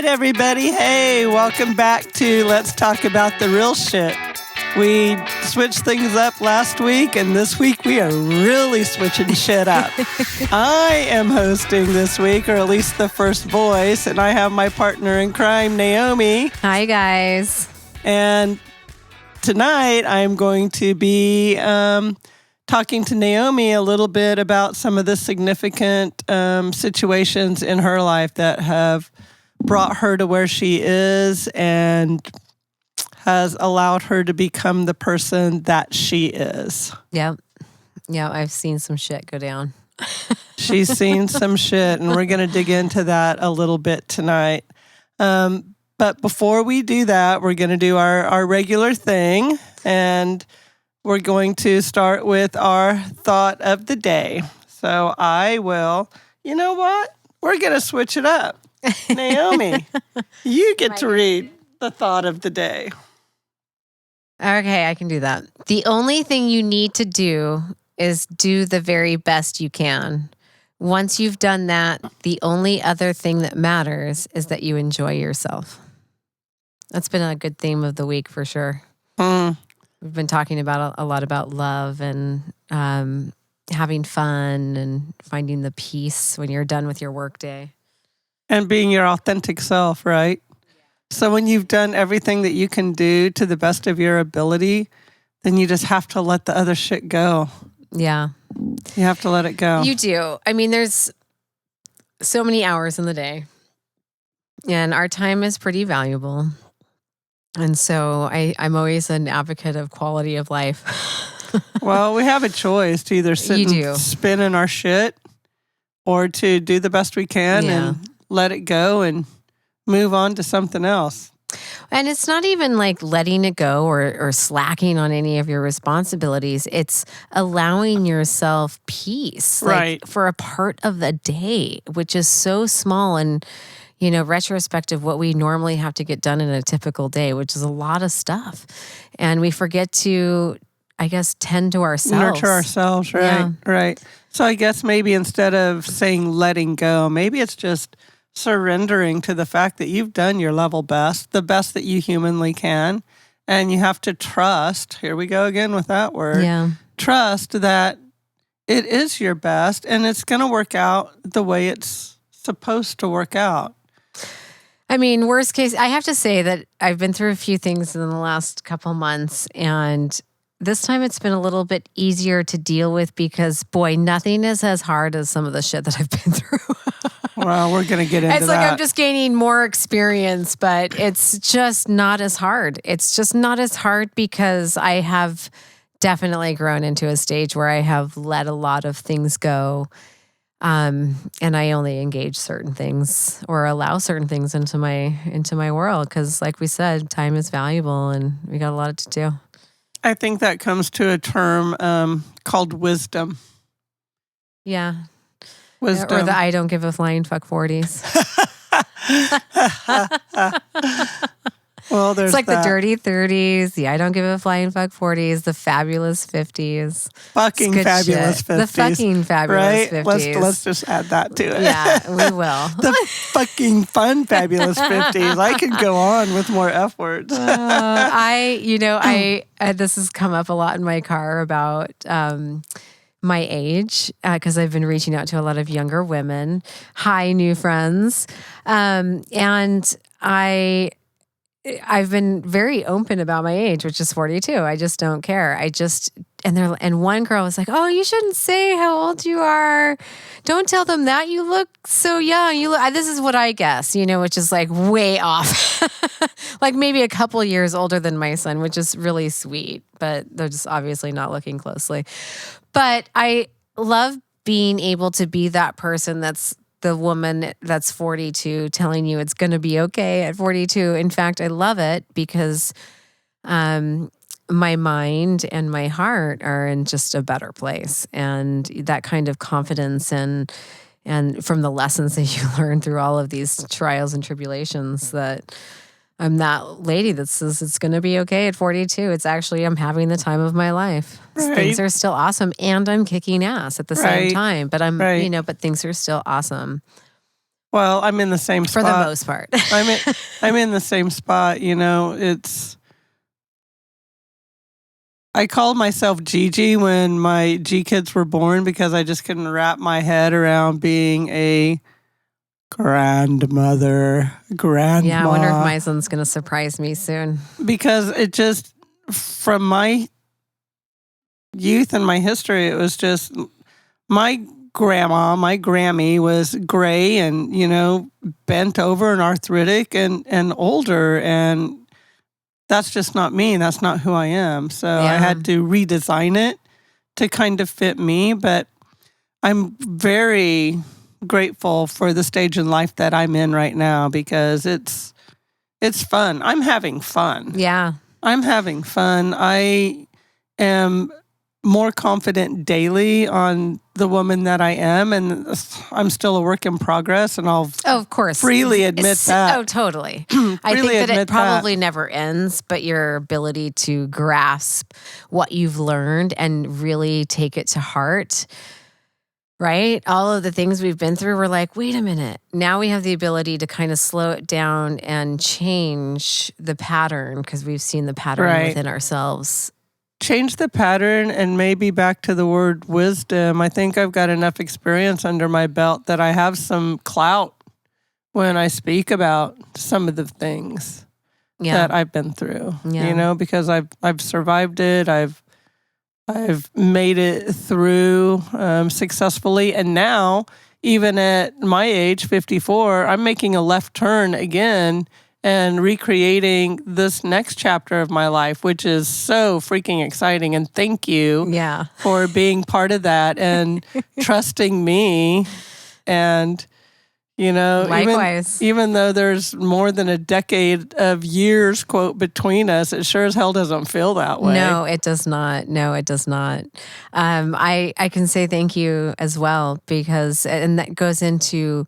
everybody. Hey, welcome back to Let's Talk About the Real Shit. We switched things up last week, and this week we are really switching shit up. I am hosting this week, or at least the first voice, and I have my partner in crime, Naomi. Hi, guys. And tonight I'm going to be talking to Naomi a little bit about some of the significant situations in her life that have brought her to where she is and has allowed her to become the person that she is. Yep. Yeah, I've seen some shit go down. She's seen some shit, and we're going to dig into that a little bit tonight. But before we do that, we're going to do our regular thing, and we're going to start with our thought of the day. So I will, you know what? We're going to switch it up. Naomi, you get to read the thought of the day. Okay, I can do that. The only thing you need to do is do the very best you can. Once you've done that, the only other thing that matters is that you enjoy yourself. That's been a good theme of the week for sure. We've been talking about a lot about love and having fun and finding the peace when you're done with your workday. And being your authentic self, right? So when you've done everything that you can do to the best of your ability, then you just have to let the other shit go. Yeah. You have to let it go. You do. I mean, there's so many hours in the day, and our time is pretty valuable. And so I'm always an advocate of quality of life. Well, we have a choice to either sit and spin in our shit or to do the best we can and let it go and move on to something else. And it's not even like letting it go or slacking on any of your responsibilities. It's allowing yourself peace, like, for a part of the day, which is so small and, you know, retrospective what we normally have to get done in a typical day, which is a lot of stuff. And we forget to, I guess, tend to ourselves. Nurture ourselves, right? Yeah. Right. So I guess maybe instead of saying letting go, maybe it's just surrendering to the fact that you've done your level best, the best that you humanly can. And you have to trust, here we go again with that word, trust that it is your best and it's going to work out the way it's supposed to work out. I mean, worst case, I have to say that I've been through a few things in the last couple months, and this time it's been a little bit easier to deal with because, boy, nothing is as hard as some of the shit that I've been through. Well, we're going to get into that. It's like I'm just gaining more experience, but it's just not as hard. It's just not as hard because I have definitely grown into a stage where I have let a lot of things go. And I only engage certain things or allow certain things into my world because, like we said, time is valuable and we got a lot to do. I think that comes to a term called wisdom. Yeah. Wisdom. Or the I don't give a flying fuck 40s. Well, there's It's like the dirty 30s, the I don't give a flying fuck 40s, the fabulous 50s. Fucking fabulous shit. 50s. The fucking fabulous 50s. Let's just add that to it. Yeah, we will. The fucking fun fabulous 50s. I could go on with more F words. This has come up a lot in my car about my age, because I've been reaching out to a lot of younger women. Hi, new friends. And I've been very open about my age, which is 42. I just don't care. And one girl was like, "Oh, you shouldn't say how old you are. Don't tell them that. You look so young. This is what I guess, which is like way off, like maybe a couple years older than my son, which is really sweet, but they're just obviously not looking closely. But I love being able to be that person that's the woman that's 42 telling you it's going to be okay at 42. In fact, I love it because my mind and my heart are in just a better place. And that kind of confidence and from the lessons that you learn through all of these trials and tribulations, that I'm that lady that says it's going to be okay at 42. It's actually, I'm having the time of my life. Right. Things are still awesome, and I'm kicking ass at the same time. But but things are still awesome. Well, I'm in the same spot. For the most part. I'm in the same spot, I called myself Gigi when my G kids were born because I just couldn't wrap my head around being a grandmother, grandma. Yeah, I wonder if my son's going to surprise me soon. Because it just, from my youth and my history, it was just my grandma, my Grammy was gray and, bent over and arthritic and older. And that's just not me. That's not who I am. So I had to redesign it to kind of fit me. But I'm very grateful for the stage in life that I'm in right now because it's fun. I'm having fun. Yeah. I'm having fun. I am more confident daily on the woman that I am, and I'm still a work in progress, and I'll of course freely admit that. Oh, totally. I think that it probably never ends, but your ability to grasp what you've learned and really take it to heart, right? All of the things we've been through, we're like, wait a minute. Now we have the ability to kind of slow it down and change the pattern because we've seen the pattern within ourselves. Change the pattern and maybe back to the word wisdom. I think I've got enough experience under my belt that I have some clout when I speak about some of the things that I've been through. Because I've survived it. I've made it through successfully, and now even at my age, 54, I'm making a left turn again and recreating this next chapter of my life, which is so freaking exciting. And thank you for being part of that and trusting me. And, likewise, even though there's more than a decade of years, quote, between us, it sure as hell doesn't feel that way. No, it does not. I can say thank you as well because, and that goes into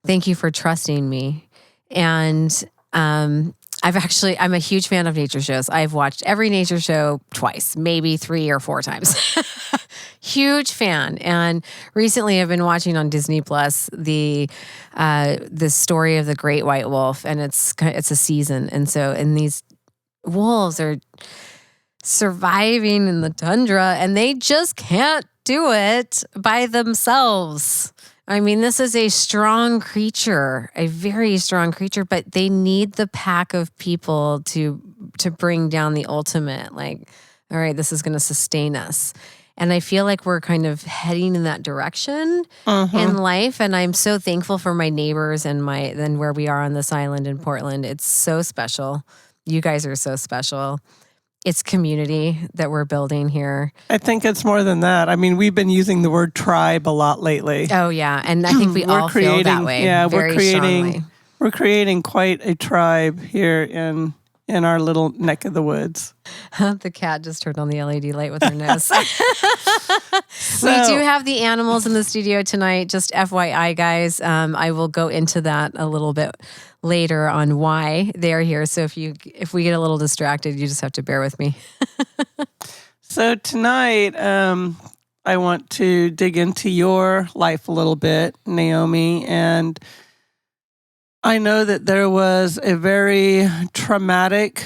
thank you for trusting me. And I'm a huge fan of nature shows. I've watched every nature show twice, maybe 3 or 4 times. Huge fan. And recently I've been watching on Disney Plus the story of the great white wolf, and it's a season. And these wolves are surviving in the tundra and they just can't do it by themselves. I mean, this is a strong creature, a very strong creature, but they need the pack of people to bring down the ultimate, like, all right, this is going to sustain us. And I feel like we're kind of heading in that direction in life. And I'm so thankful for my neighbors and where we are on this island in Portland. It's so special. You guys are so special. It's community that we're building here. I think it's more than that. I mean, we've been using the word tribe a lot lately. Oh, yeah. And I think we all feel that way. Yeah, we're creating quite a tribe here in our little neck of the woods. The cat just turned on the LED light with her nose. We do have the animals in the studio tonight. Just FYI, guys. I will go into that a little bit later on why they're here. So if we get a little distracted, you just have to bear with me. So tonight, I want to dig into your life a little bit, Naomi, and I know that there was a very traumatic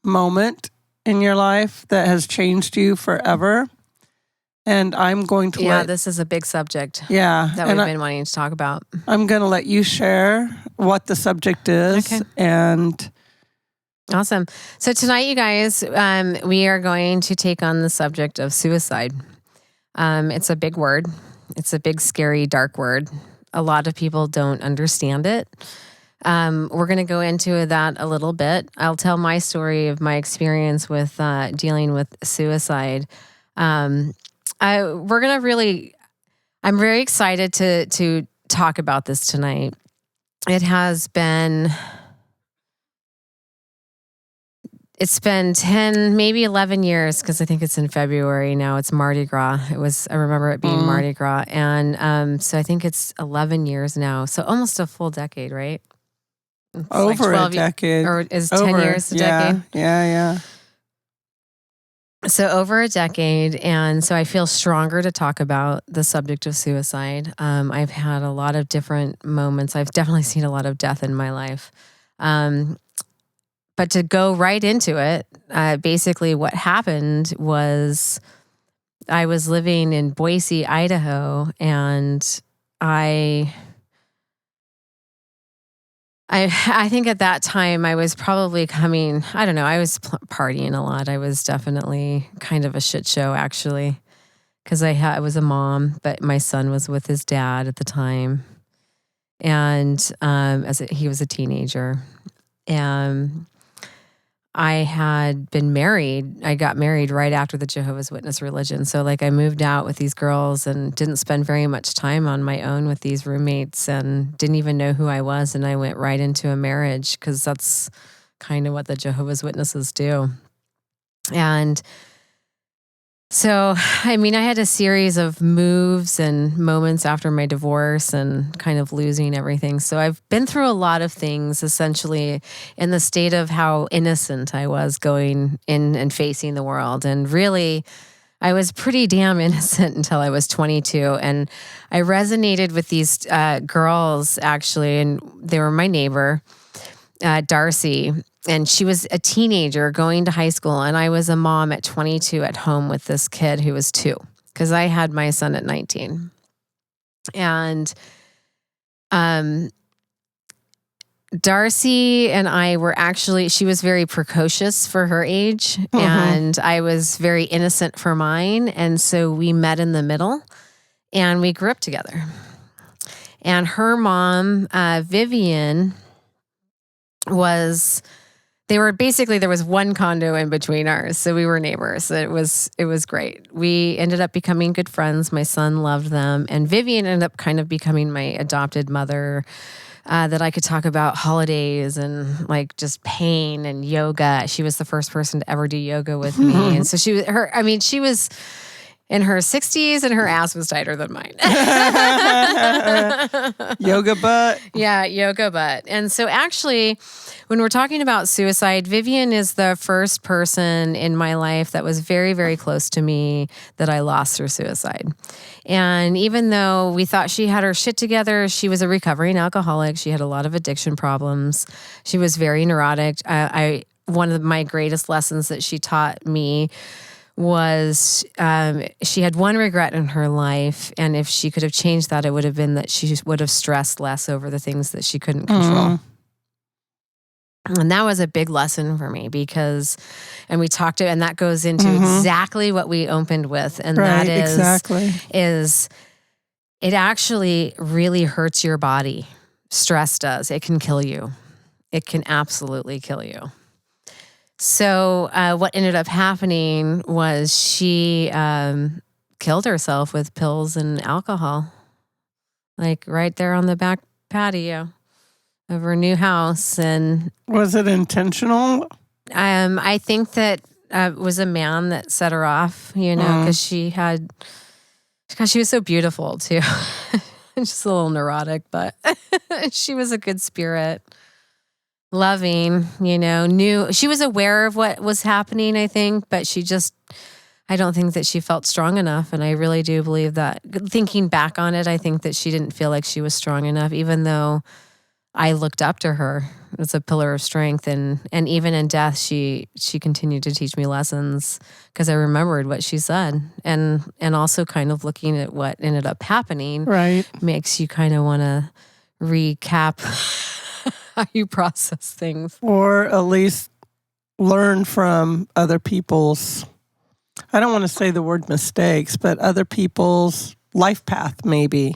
moment in your life that has changed you forever. And I'm going to this is a big subject that we've been wanting to talk about. I'm going to let you share what the subject is. Okay. And awesome. So tonight, you guys, we are going to take on the subject of suicide. It's a big word. It's a big, scary, dark word. A lot of people don't understand it. We're going to go into that a little bit. I'll tell my story of my experience with dealing with suicide. I'm very excited to talk about this tonight. It's been 10, maybe 11 years, because I think it's in February now. It's Mardi Gras. I remember it being Mardi Gras. And so I think it's 11 years now. So almost a full decade, right? It's over a decade. Or is 10 years a decade? Yeah. So over a decade, and so I feel stronger to talk about the subject of suicide. I've had a lot of different moments. I've definitely seen a lot of death in my life. But to go right into it, basically what happened was I was living in Boise, Idaho, and I think at that time I was probably coming, I don't know, I was partying a lot. I was definitely kind of a shit show, actually, because I was a mom, but my son was with his dad at the time. And he was a teenager. And I had been married. I got married right after the Jehovah's Witness religion. So I moved out with these girls and didn't spend very much time on my own with these roommates and didn't even know who I was. And I went right into a marriage because that's kind of what the Jehovah's Witnesses do. And so, I had a series of moves and moments after my divorce and kind of losing everything. So I've been through a lot of things, essentially, in the state of how innocent I was going in and facing the world. And really, I was pretty damn innocent until I was 22. And I resonated with these girls, actually, and they were my neighbor, Darcy. And she was a teenager going to high school. And I was a mom at 22 at home with this kid who was 2, because I had my son at 19. And Darcy and I were actually, she was very precocious for her age. Mm-hmm. And I was very innocent for mine. And so we met in the middle and we grew up together. And her mom, Vivian, there was one condo in between ours. So we were neighbors. It was great. We ended up becoming good friends. My son loved them. And Vivian ended up kind of becoming my adopted mother, that I could talk about holidays and just pain and yoga. She was the first person to ever do yoga with me. And so she was in her 60s and her ass was tighter than mine. Yoga butt. Yeah, yoga butt. And so actually, when we're talking about suicide, Vivian is the first person in my life that was very, very close to me that I lost through suicide. And even though we thought she had her shit together, she was a recovering alcoholic. She had a lot of addiction problems. She was very neurotic. One of my greatest lessons that she taught me was she had one regret in her life, and if she could have changed that, it would have been that she would have stressed less over the things that she couldn't control. And that was a big lesson for me and we talked to, and that goes into exactly what we opened with, and that is it actually really hurts your body. Stress does. It can kill you. It can absolutely kill you. So what ended up happening was she killed herself with pills and alcohol, right there on the back patio of her new house. And was it intentional? I think that it was a man that set her off, because she was so beautiful too. Just a little neurotic, but she was a good spirit. Loving, knew she was aware of what was happening, I think, but I don't think that she felt strong enough. And I really do believe that, thinking back on it, I think that she didn't feel like she was strong enough, even though I looked up to her as a pillar of strength. And even in death, she continued to teach me lessons because I remembered what she said. And also kind of looking at what ended up happening makes you kind of want to recap how you process things. Or at least learn from other people's, I don't want to say the word mistakes, but other people's life path, maybe.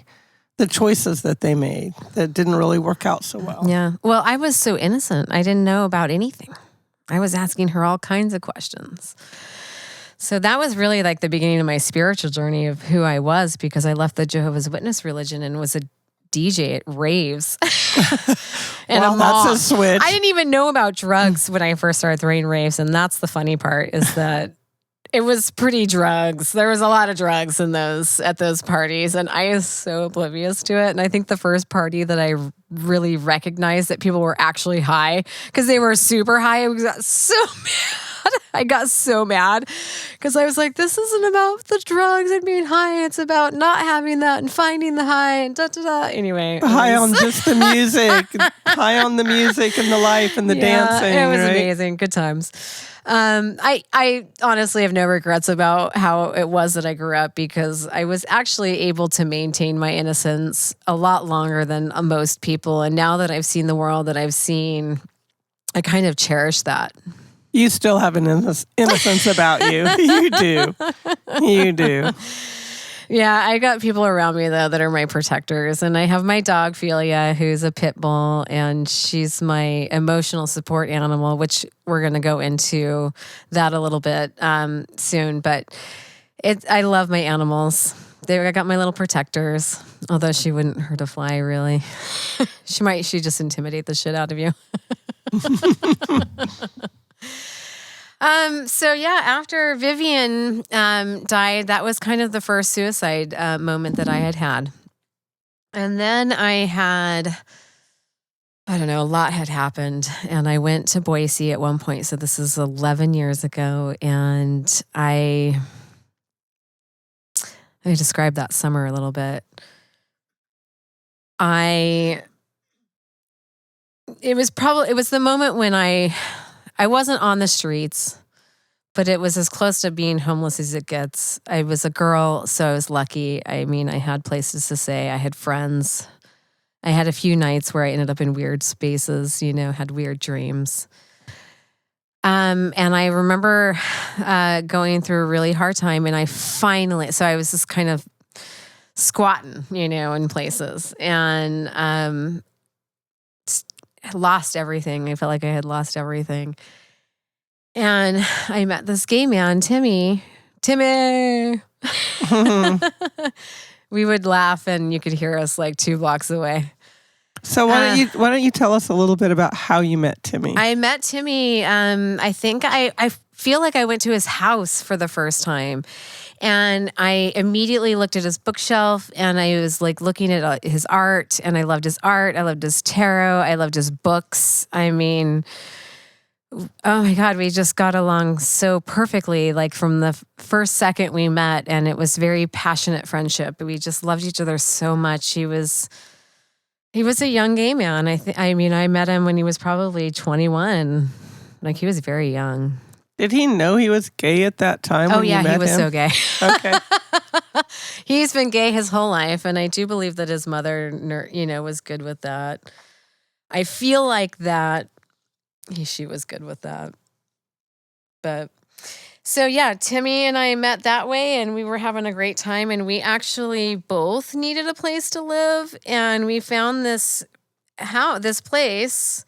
The choices that they made that didn't really work out so well. Yeah. Well, I was so innocent. I didn't know about anything. I was asking her all kinds of questions. So that was really the beginning of my spiritual journey of who I was, because I left the Jehovah's Witness religion and was a DJ at raves. And well, that's a switch. I didn't even know about drugs when I first started throwing raves. And that's the funny part, is that it was pretty drugs. There was a lot of drugs at those parties. And I was so oblivious to it. And I think the first party that I really recognized that people were actually high, because they were super high, I got so mad. I got so mad because I was like, this isn't about the drugs and being high. It's about not having that and finding the high and da-da-da. Anyway. High on just the music. High on the music and the life and the dancing. It was right? amazing. Good times. I honestly have no regrets about how it was that I grew up because I was actually able to maintain my innocence a lot longer than most people. And now that I've seen the world that I've seen, I kind of cherish that. You still have an innocence about you. You do. You do. Yeah, I got people around me, though, that are my protectors. And I have my dog, Felia, who's a pit bull, and she's my emotional support animal, which we're going to go into that a little bit soon. But I love my animals. I got my little protectors, although she wouldn't hurt a fly, really. She just intimidate the shit out of you. So yeah, after Vivian died, that was kind of the first suicide moment that I had. And then I don't know, a lot had happened. And I went to Boise at one point. So this is 11 years ago. And I described that summer a little bit. It was the moment when I wasn't on the streets, but it was as close to being homeless as it gets. I was a girl, so I was lucky. I mean, I had places to stay. I had friends. I had a few nights where I ended up in weird spaces, had weird dreams. And I remember going through a really hard time, and so I was just kind of squatting, in places, and lost everything. I felt like I had lost everything. And I met this gay man, Timmy. We would laugh and you could hear us like 2 blocks away. So why don't you tell us a little bit about how you met Timmy? I met Timmy. I think I feel like I went to his house for the first time. And I immediately looked at his bookshelf and I was like looking at his art, and I loved his art. I loved his tarot. I loved his books. I mean, oh my God, we just got along so perfectly, like from the first second we met, and it was very passionate friendship. We just loved each other so much. He was a young gay man. I met him when he was probably 21. Like, he was very young. Did he know he was gay at that time? Oh, yeah, he was so gay. Okay. He's been gay his whole life, and I do believe that his mother, was good with that. I feel like that she was good with that. But so, yeah, Timmy and I met that way, and we were having a great time, and we actually both needed a place to live, and we found this place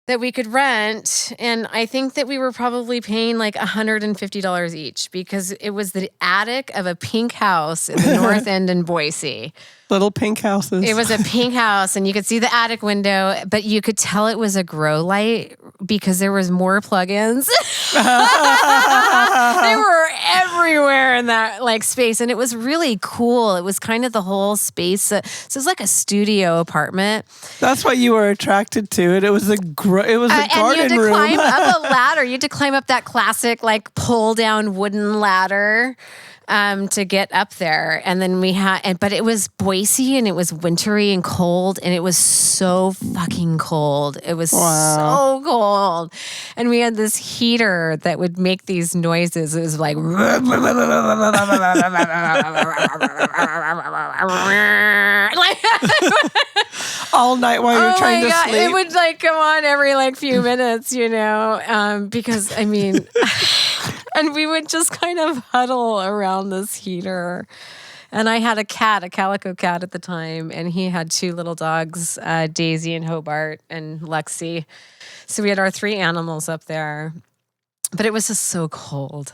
that we could rent, and I think that we were probably paying like $150 each because it was the attic of a pink house in the North End in Boise. Little pink houses. It was a pink house, and you could see the attic window, but you could tell it was a grow light because there was more plugins. They were everywhere in that like space, and it was really cool. It was kind of the whole space. So it was like a studio apartment. That's what you were attracted to. It was a garden room. And you had to climb up a ladder. You had to climb up that classic like pull down wooden ladder to get up there. And then but it was Boise, and it was wintry and cold, and it was so fucking cold. It was so cold. And we had this heater that would make these noises. It was like all night while you're trying to sleep. It would like come on every like few minutes, because I mean, and we would just kind of huddle around this heater. And I had a calico cat at the time, and he had 2 little dogs, Daisy and Hobart and Lexi. So we had our 3 animals up there. But it was just so cold.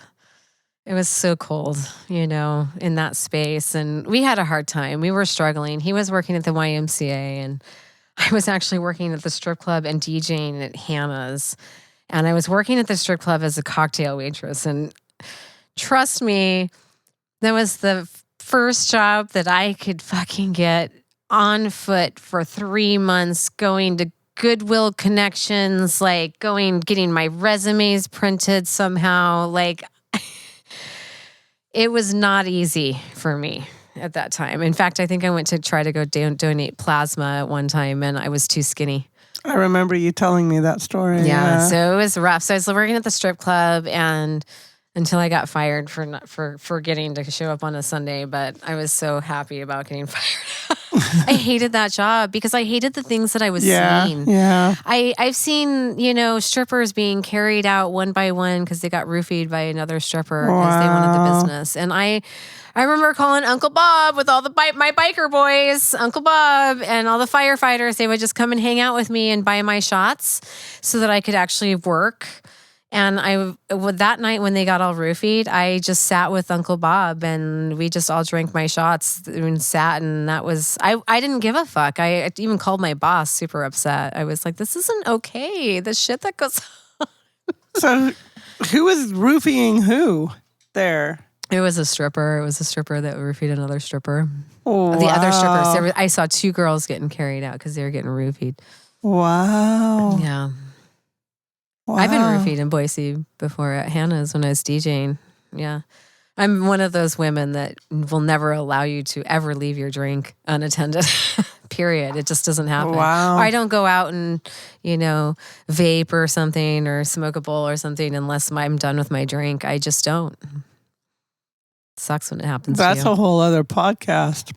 It was so cold, in that space. And we had a hard time. We were struggling. He was working at the YMCA, and I was actually working at the strip club and DJing at Hannah's. And I was working at the strip club as a cocktail waitress. And trust me, that was the first job that I could fucking get on foot for 3 months, going to Goodwill connections, like getting my resumes printed somehow. Like, it was not easy for me at that time. In fact, I think I went to try to go donate plasma at one time, and I was too skinny. I remember you telling me that story. Yeah, so it was rough. So I was working at the strip club, and until I got fired for getting to show up on a Sunday, but I was so happy about getting fired. I hated that job because I hated the things that I was seeing. Yeah. I've seen, strippers being carried out one by one because they got roofied by another stripper because they wanted the business. And I remember calling Uncle Bob with all my biker boys, Uncle Bob, and all the firefighters. They would just come and hang out with me and buy my shots so that I could actually work. And that night when they got all roofied, I just sat with Uncle Bob and we just all drank my shots and sat. And that was, I didn't give a fuck. I even called my boss super upset. I was like, this isn't okay. The shit that goes on. So who was roofing who there? It was a stripper. It was a stripper that roofied another stripper. Oh, the other strippers. I saw 2 girls getting carried out because they were getting roofied. Wow. Yeah. Wow. I've been roofied in Boise before at Hannah's when I was DJing. Yeah. I'm one of those women that will never allow you to ever leave your drink unattended. Period. It just doesn't happen. Wow. Or I don't go out and, vape or something or smoke a bowl or something unless I'm done with my drink. I just don't. It sucks when it happens to you. That's a whole other podcast.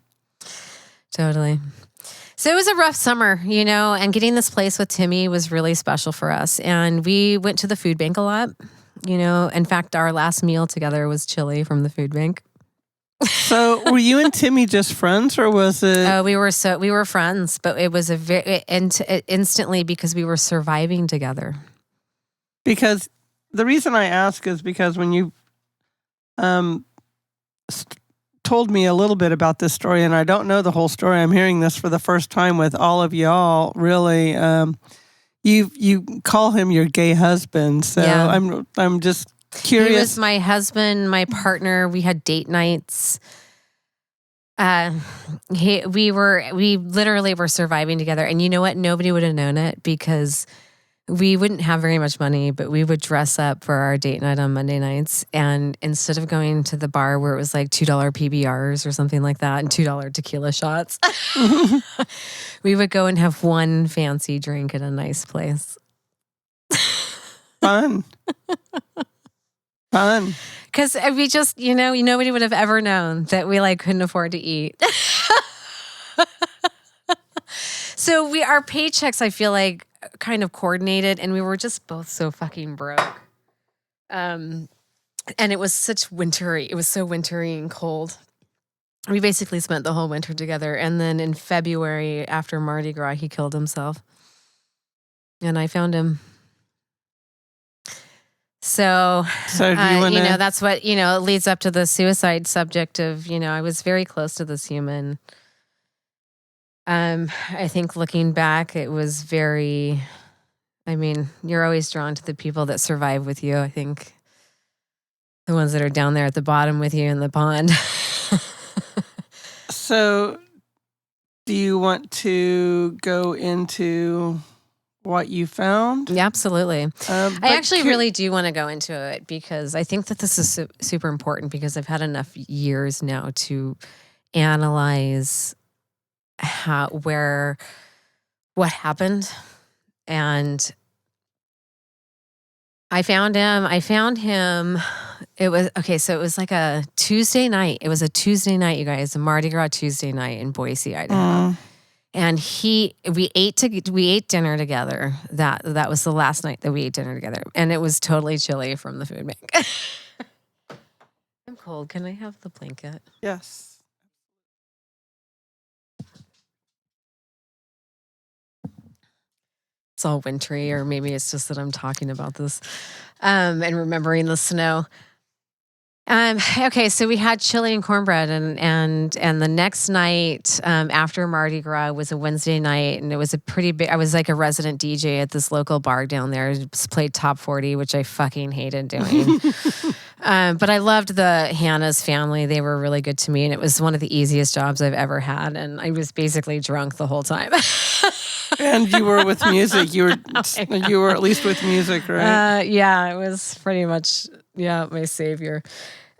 Totally. So it was a rough summer, and getting this place with Timmy was really special for us. And we went to the food bank a lot. In fact, our last meal together was chili from the food bank. So were you and Timmy just friends or was it? We were friends, but it was instantly because we were surviving together. Because the reason I ask is because when you told me a little bit about this story, and I don't know the whole story. I'm hearing this for the first time with all of y'all. Really, you call him your gay husband, so yeah. I'm just curious. He was my husband, my partner. We had date nights. We literally were surviving together, and you know what? Nobody would have known it because we wouldn't have very much money, but we would dress up for our date night on Monday nights. And instead of going to the bar where it was like $2 PBRs or something like that and $2 tequila shots, we would go and have one fancy drink at a nice place. Fun. Because we just, nobody would have ever known that we couldn't afford to eat. So our paychecks, I feel like, kind of coordinated, and we were just both so fucking broke. And it was so wintry and cold. We basically spent the whole winter together, and then in February after Mardi Gras, he killed himself. And I found him. So do you wanna... that's what, it leads up to the suicide subject of, I was very close to this human. I think looking back, it was very, you're always drawn to the people that survive with you. I think the ones that are down there at the bottom with you in the pond. So do you want to go into what you found? Yeah, absolutely. I actually really do want to go into it because I think that this is super important because I've had enough years now to analyze what happened. And I found him. It was okay. So it was like a Tuesday night. It was a Tuesday night, you guys, a Mardi Gras Tuesday night in Boise, Idaho. And we ate dinner together. That was the last night that we ate dinner together. And it was totally chilly from the food bank. I'm cold. Can I have the blanket? Yes. It's all wintry, or maybe it's just that I'm talking about this and remembering the snow. Okay, so we had chili and cornbread, and the next night after Mardi Gras was a Wednesday night, and it was a pretty big. I was like a resident DJ at this local bar down there. Just played top 40, which I fucking hated doing. But I loved the Hannah's family. They were really good to me, and it was one of the easiest jobs I've ever had. And I was basically drunk the whole time. And you were with music. You were at least with music, right? Yeah, it was pretty much my savior.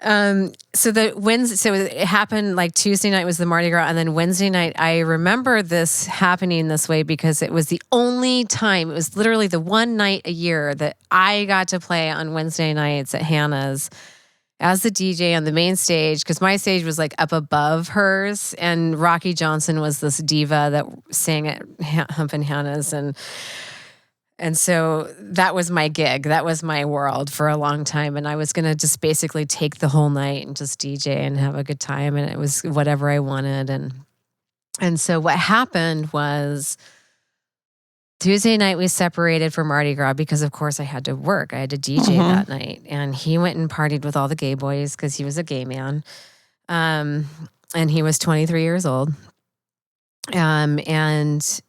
So it happened like Tuesday night was the Mardi Gras, and then Wednesday night I remember this happening this way because it was the only time, it was literally the one night a year that I got to play on Wednesday nights at Hannah's as the DJ on the main stage, because my stage was like up above hers, and Rocky Johnson was this diva that sang at Humpin' Hannah's, and so that was my gig. That was my world for a long time. And I was going to just basically take the whole night and just DJ and have a good time. And it was whatever I wanted. And so what happened was Tuesday night we separated for Mardi Gras because, of course, I had to work. I had to DJ that night. And he went and partied with all the gay boys because he was a gay man. And he was 23 years old. And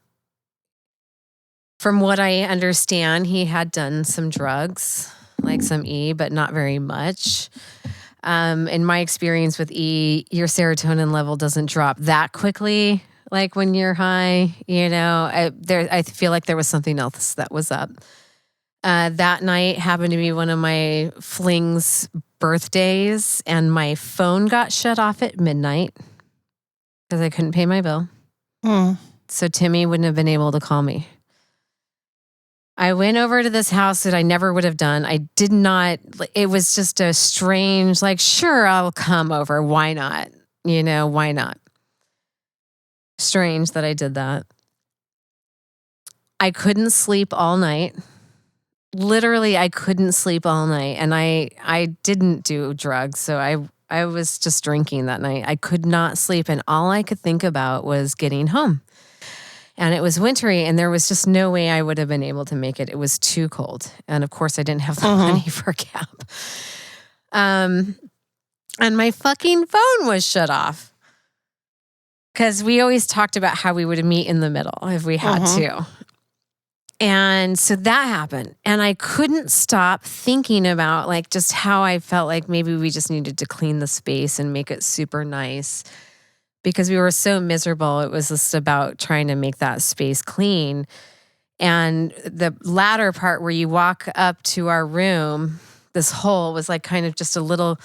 from what I understand, he had done some drugs, like some E, but not very much. In my experience with E, your serotonin level doesn't drop that quickly, like when you're high. I feel like there was something else that was up. That night happened to be one of my fling's birthdays, and my phone got shut off at midnight because I couldn't pay my bill. So Timmy wouldn't have been able to call me. I went over to this house that I never would have done. I did not, it was just a strange, like, sure, I'll come over. Why not? Why not? Strange that I did that. I couldn't sleep all night. Literally, I couldn't sleep all night. And I didn't do drugs, so I was just drinking that night. I could not sleep, and all I could think about was getting home. And it was wintry, and there was just no way I would have been able to make it. It was too cold. And of course, I didn't have the money for a cab. And my fucking phone was shut off. Because we always talked about how we would meet in the middle if we had to. And so that happened. And I couldn't stop thinking about like just how I felt like maybe we just needed to clean the space and make it super nice. Because we were so miserable, it was just about trying to make that space clean. And the latter part where you walk up to our room, this hole was like kind of just a little,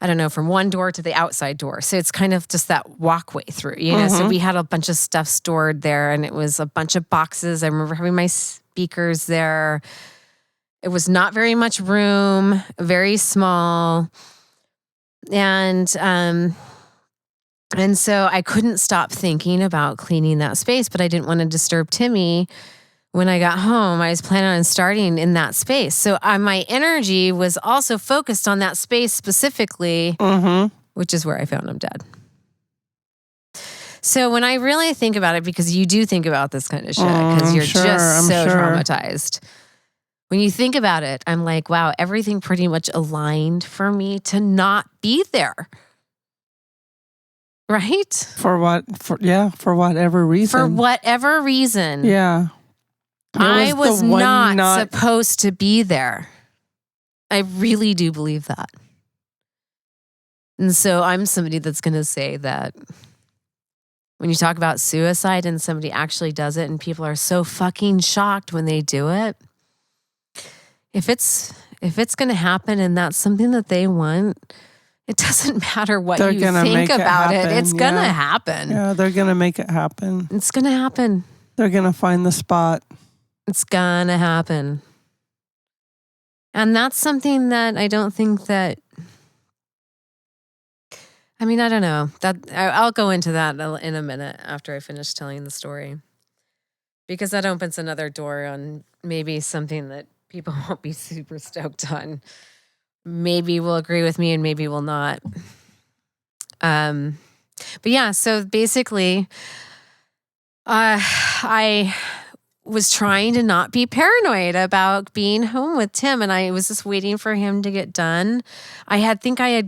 I don't know, from one door to the outside door. So it's kind of just that walkway through, So we had a bunch of stuff stored there, and it was a bunch of boxes. I remember having my speakers there. It was not very much room, very small. And so I couldn't stop thinking about cleaning that space, but I didn't want to disturb Timmy. When I got home, I was planning on starting in that space. So my energy was also focused on that space specifically, which is where I found him dead. So when I really think about it, because you do think about this kind of shit, because you're traumatized. When you think about it, I'm like, wow, everything pretty much aligned for me to not be there. Right? For whatever reason. For whatever reason. Yeah. I was not supposed to be there. I really do believe that. And so I'm somebody that's going to say that when you talk about suicide and somebody actually does it and people are so fucking shocked when they do it, if it's going to happen and that's something that they want, it doesn't matter what you think about it. It's going to happen. Yeah, they're going to make it happen. It's going to happen. They're going to find the spot. It's going to happen. And that's something that I don't think that, I don't know. I'll go into that in a minute after I finish telling the story. Because that opens another door on maybe something that people won't be super stoked on. Maybe will agree with me and maybe will not. But yeah, so basically, I was trying to not be paranoid about being home with Tim, and I was just waiting for him to get done. I had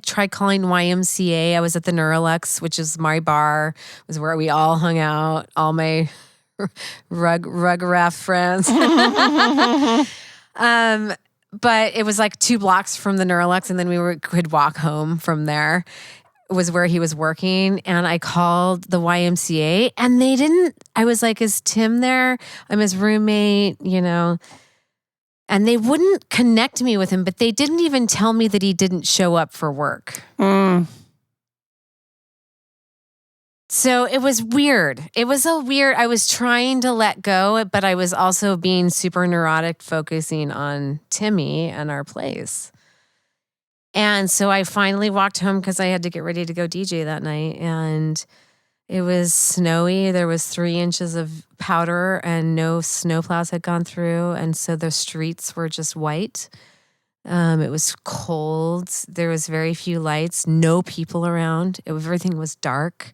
tried calling YMCA. I was at the Neurolux, which is my bar, was where we all hung out, all my rug raft friends. But it was like 2 blocks from the Neurolux, and then could walk home from there. It was where he was working, and I called the YMCA, and they didn't. I was like, "Is Tim there? I'm his roommate," and they wouldn't connect me with him. But they didn't even tell me that he didn't show up for work. So it was weird. It was I was trying to let go, but I was also being super neurotic, focusing on Timmy and our place. And so I finally walked home because I had to get ready to go DJ that night. And it was snowy. There was 3 inches of powder and no snowplows had gone through. And so the streets were just white. It was cold. There was very few lights, no people around. Everything was dark.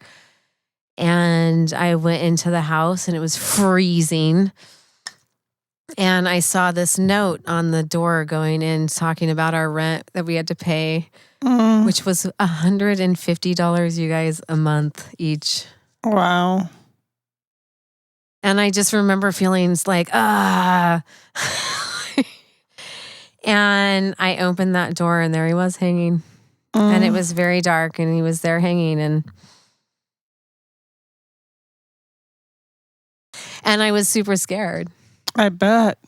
And I went into the house and it was freezing. And I saw this note on the door going in talking about our rent that we had to pay, which was $150, you guys, a month each. Wow. And I just remember feelings like, And I opened that door and there he was hanging. And it was very dark and he was there hanging. And I was super scared. I bet.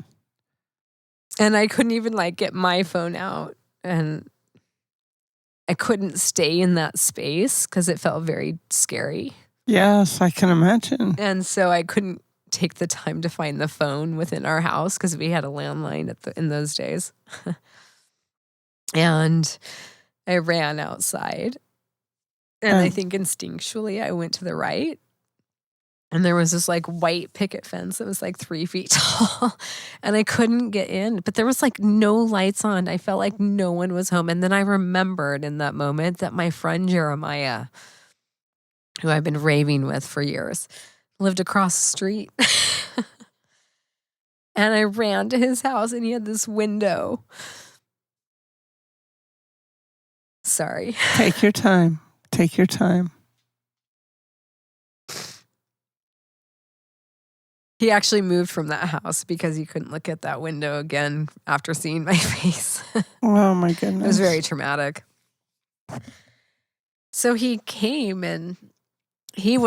And I couldn't even get my phone out. And I couldn't stay in that space because it felt very scary. Yes, I can imagine. And so I couldn't take the time to find the phone within our house because we had a landline in those days. And I ran outside. And I think instinctually I went to the right. And there was this white picket fence that was 3 feet tall. And I couldn't get in. But there was no lights on. I felt like no one was home. And then I remembered in that moment that my friend Jeremiah, who I've been raving with for years, lived across the street. And I ran to his house and he had this window. Sorry. Take your time. Take your time. He actually moved from that house because he couldn't look at that window again after seeing my face. Oh my goodness. It was very traumatic. So he came and he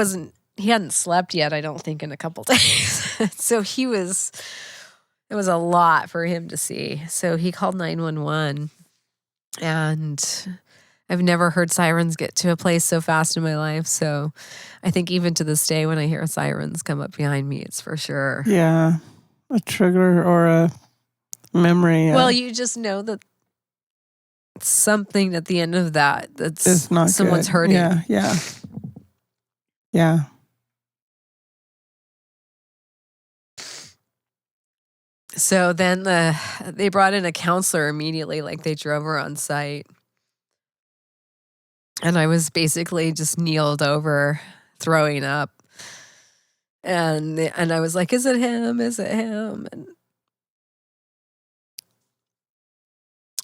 hadn't slept yet, I don't think, in a couple days. So it was a lot for him to see. So he called 911 and I've never heard sirens get to a place so fast in my life. So I think even to this day, when I hear sirens come up behind me, it's for sure. Yeah. A trigger or a memory. Well, you just know that something at the end of that's not someone's good. hurting. Yeah. Yeah. Yeah. So then they brought in a counselor immediately, they drove her on site. And I was basically just kneeled over, throwing up. And I was like, is it him? Is it him?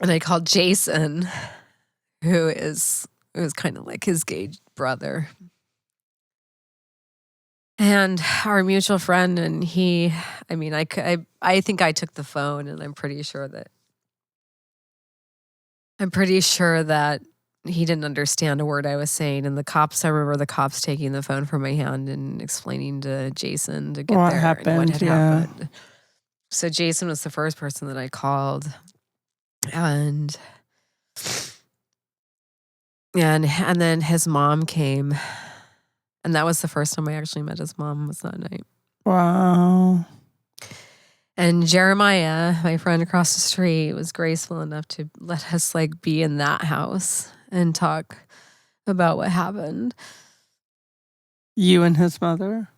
And I called Jason, who was kind of like his gay brother. And our mutual friend, and I think I took the phone, and I'm pretty sure that he didn't understand a word I was saying. And I remember the cops taking the phone from my hand and explaining to Jason to get what there happened, and what had happened. So Jason was the first person that I called. And then his mom came. And that was the first time I actually met his mom, was that night. Wow. And Jeremiah, my friend across the street, was graceful enough to let us be in that house and talk about what happened. You and his mother?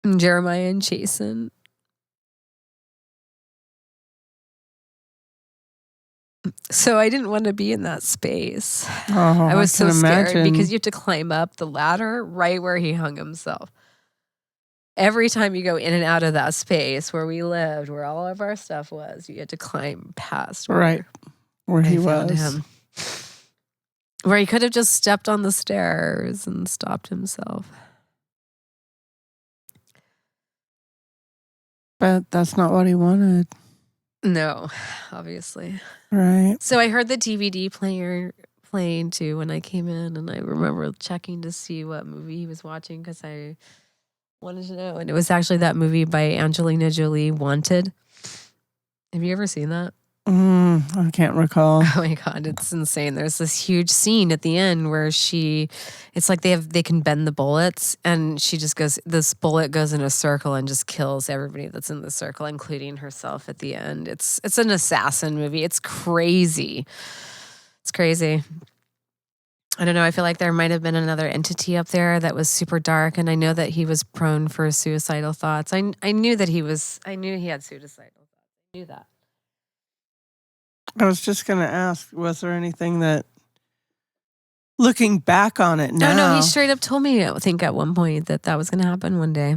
And Jeremiah and Jason. So I didn't want to be in that space. Oh, I was so scared imagine. because you have to climb up the ladder right where he hung himself. Every time you go in and out of that space where we lived, where all of our stuff was, you had to climb past where he was. Him. Where he could have just stepped on the stairs and stopped himself. But that's not what he wanted. No, obviously. Right. So I heard the DVD player playing too when I came in, and I remember checking to see what movie he was watching because I wanted to know. And it was actually that movie by Angelina Jolie, Wanted. Have you ever seen that? I can't recall. Oh my God, it's insane. There's this huge scene at the end where it's like they can bend the bullets, and she just this bullet goes in a circle and just kills everybody that's in the circle, including herself at the end. It's an assassin movie. It's crazy. It's crazy. I don't know. I feel like there might have been another entity up there that was super dark, and I know that he was prone for suicidal thoughts. I knew that I knew he had suicidal thoughts. I knew that. I was just going to ask, was there anything that, looking back on it now? No, he straight up told me, I think at one point, that was going to happen one day.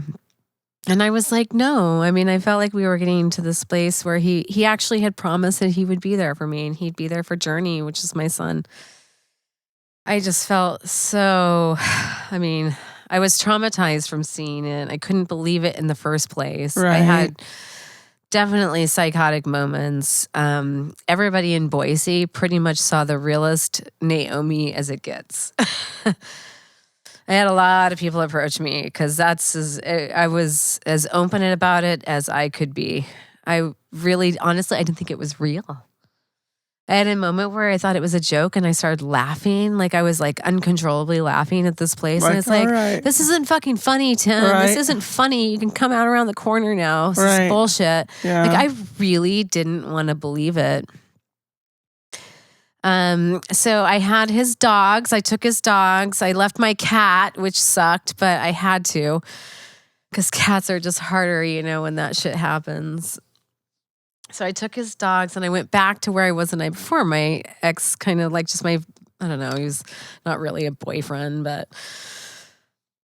And I was like, no. I mean, I felt like we were getting to this place where he actually had promised that he would be there for me, and he'd be there for Journey, which is my son. I just felt so, I mean, I was traumatized from seeing it. I couldn't believe it in the first place. Right. I had definitely psychotic moments. Everybody in Boise pretty much saw the realest Naomi as it gets. I had a lot of people approach me because I was as open about it as I could be. I really, honestly, I didn't think it was real. I had a moment where I thought it was a joke, and I started laughing. Like I was like uncontrollably laughing at this place. And it's like, this isn't fucking funny, Tim. Right. This isn't funny. You can come out around the corner now. This is bullshit. Yeah. Like I really didn't want to believe it. So I had his dogs. I took his dogs. I left my cat, which sucked, but I had to because cats are just harder, when that shit happens. So I took his dogs and I went back to where I was the night before. My ex kind of like just I don't know, he was not really a boyfriend, but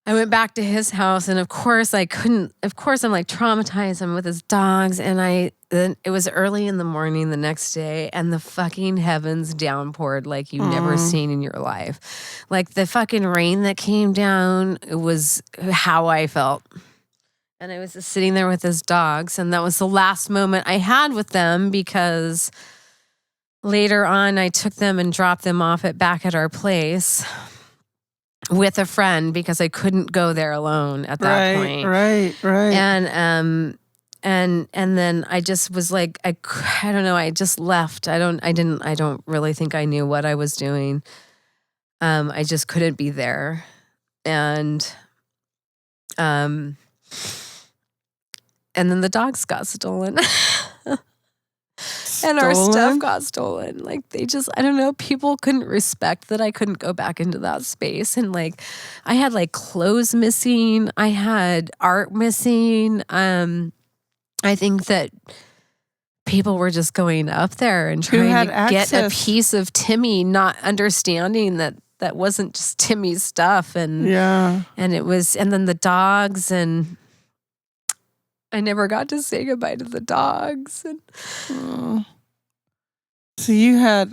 I went back to his house, and of course I'm like traumatized. I'm with his dogs, and then it was early in the morning the next day, and the fucking heavens downpoured like you've never seen in your life. Like the fucking rain that came down, it was how I felt. And I was just sitting there with his dogs, and that was the last moment I had with them because later on I took them and dropped them off back at our place with a friend because I couldn't go there alone at that point. Right. And then I just was like, I don't know, I just left. I don't really think I knew what I was doing. I just couldn't be there. And then the dogs got stolen. And our stuff got stolen. Like I don't know, people couldn't respect that I couldn't go back into that space. And like, I had like clothes missing. I had art missing. I think that people were just going up there and trying to get a piece of Timmy, not understanding that wasn't just Timmy's stuff. And it was, and then the dogs, and I never got to say goodbye to the dogs. And so you had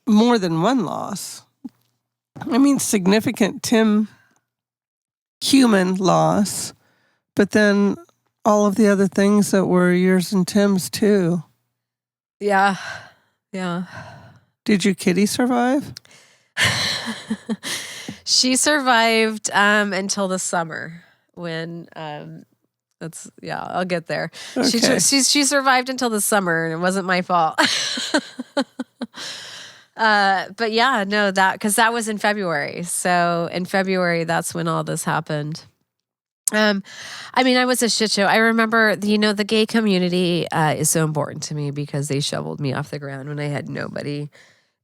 more than one loss. I mean, significant human loss, but then all of the other things that were yours and Tim's too. Yeah. Did your kitty survive? She survived until the summer when I'll get there. Okay. She survived until the summer, and it wasn't my fault. But yeah, no, because that was in February. So in February, that's when all this happened. I mean, I was a shit show. I remember, the gay community is so important to me because they shoveled me off the ground when I had nobody.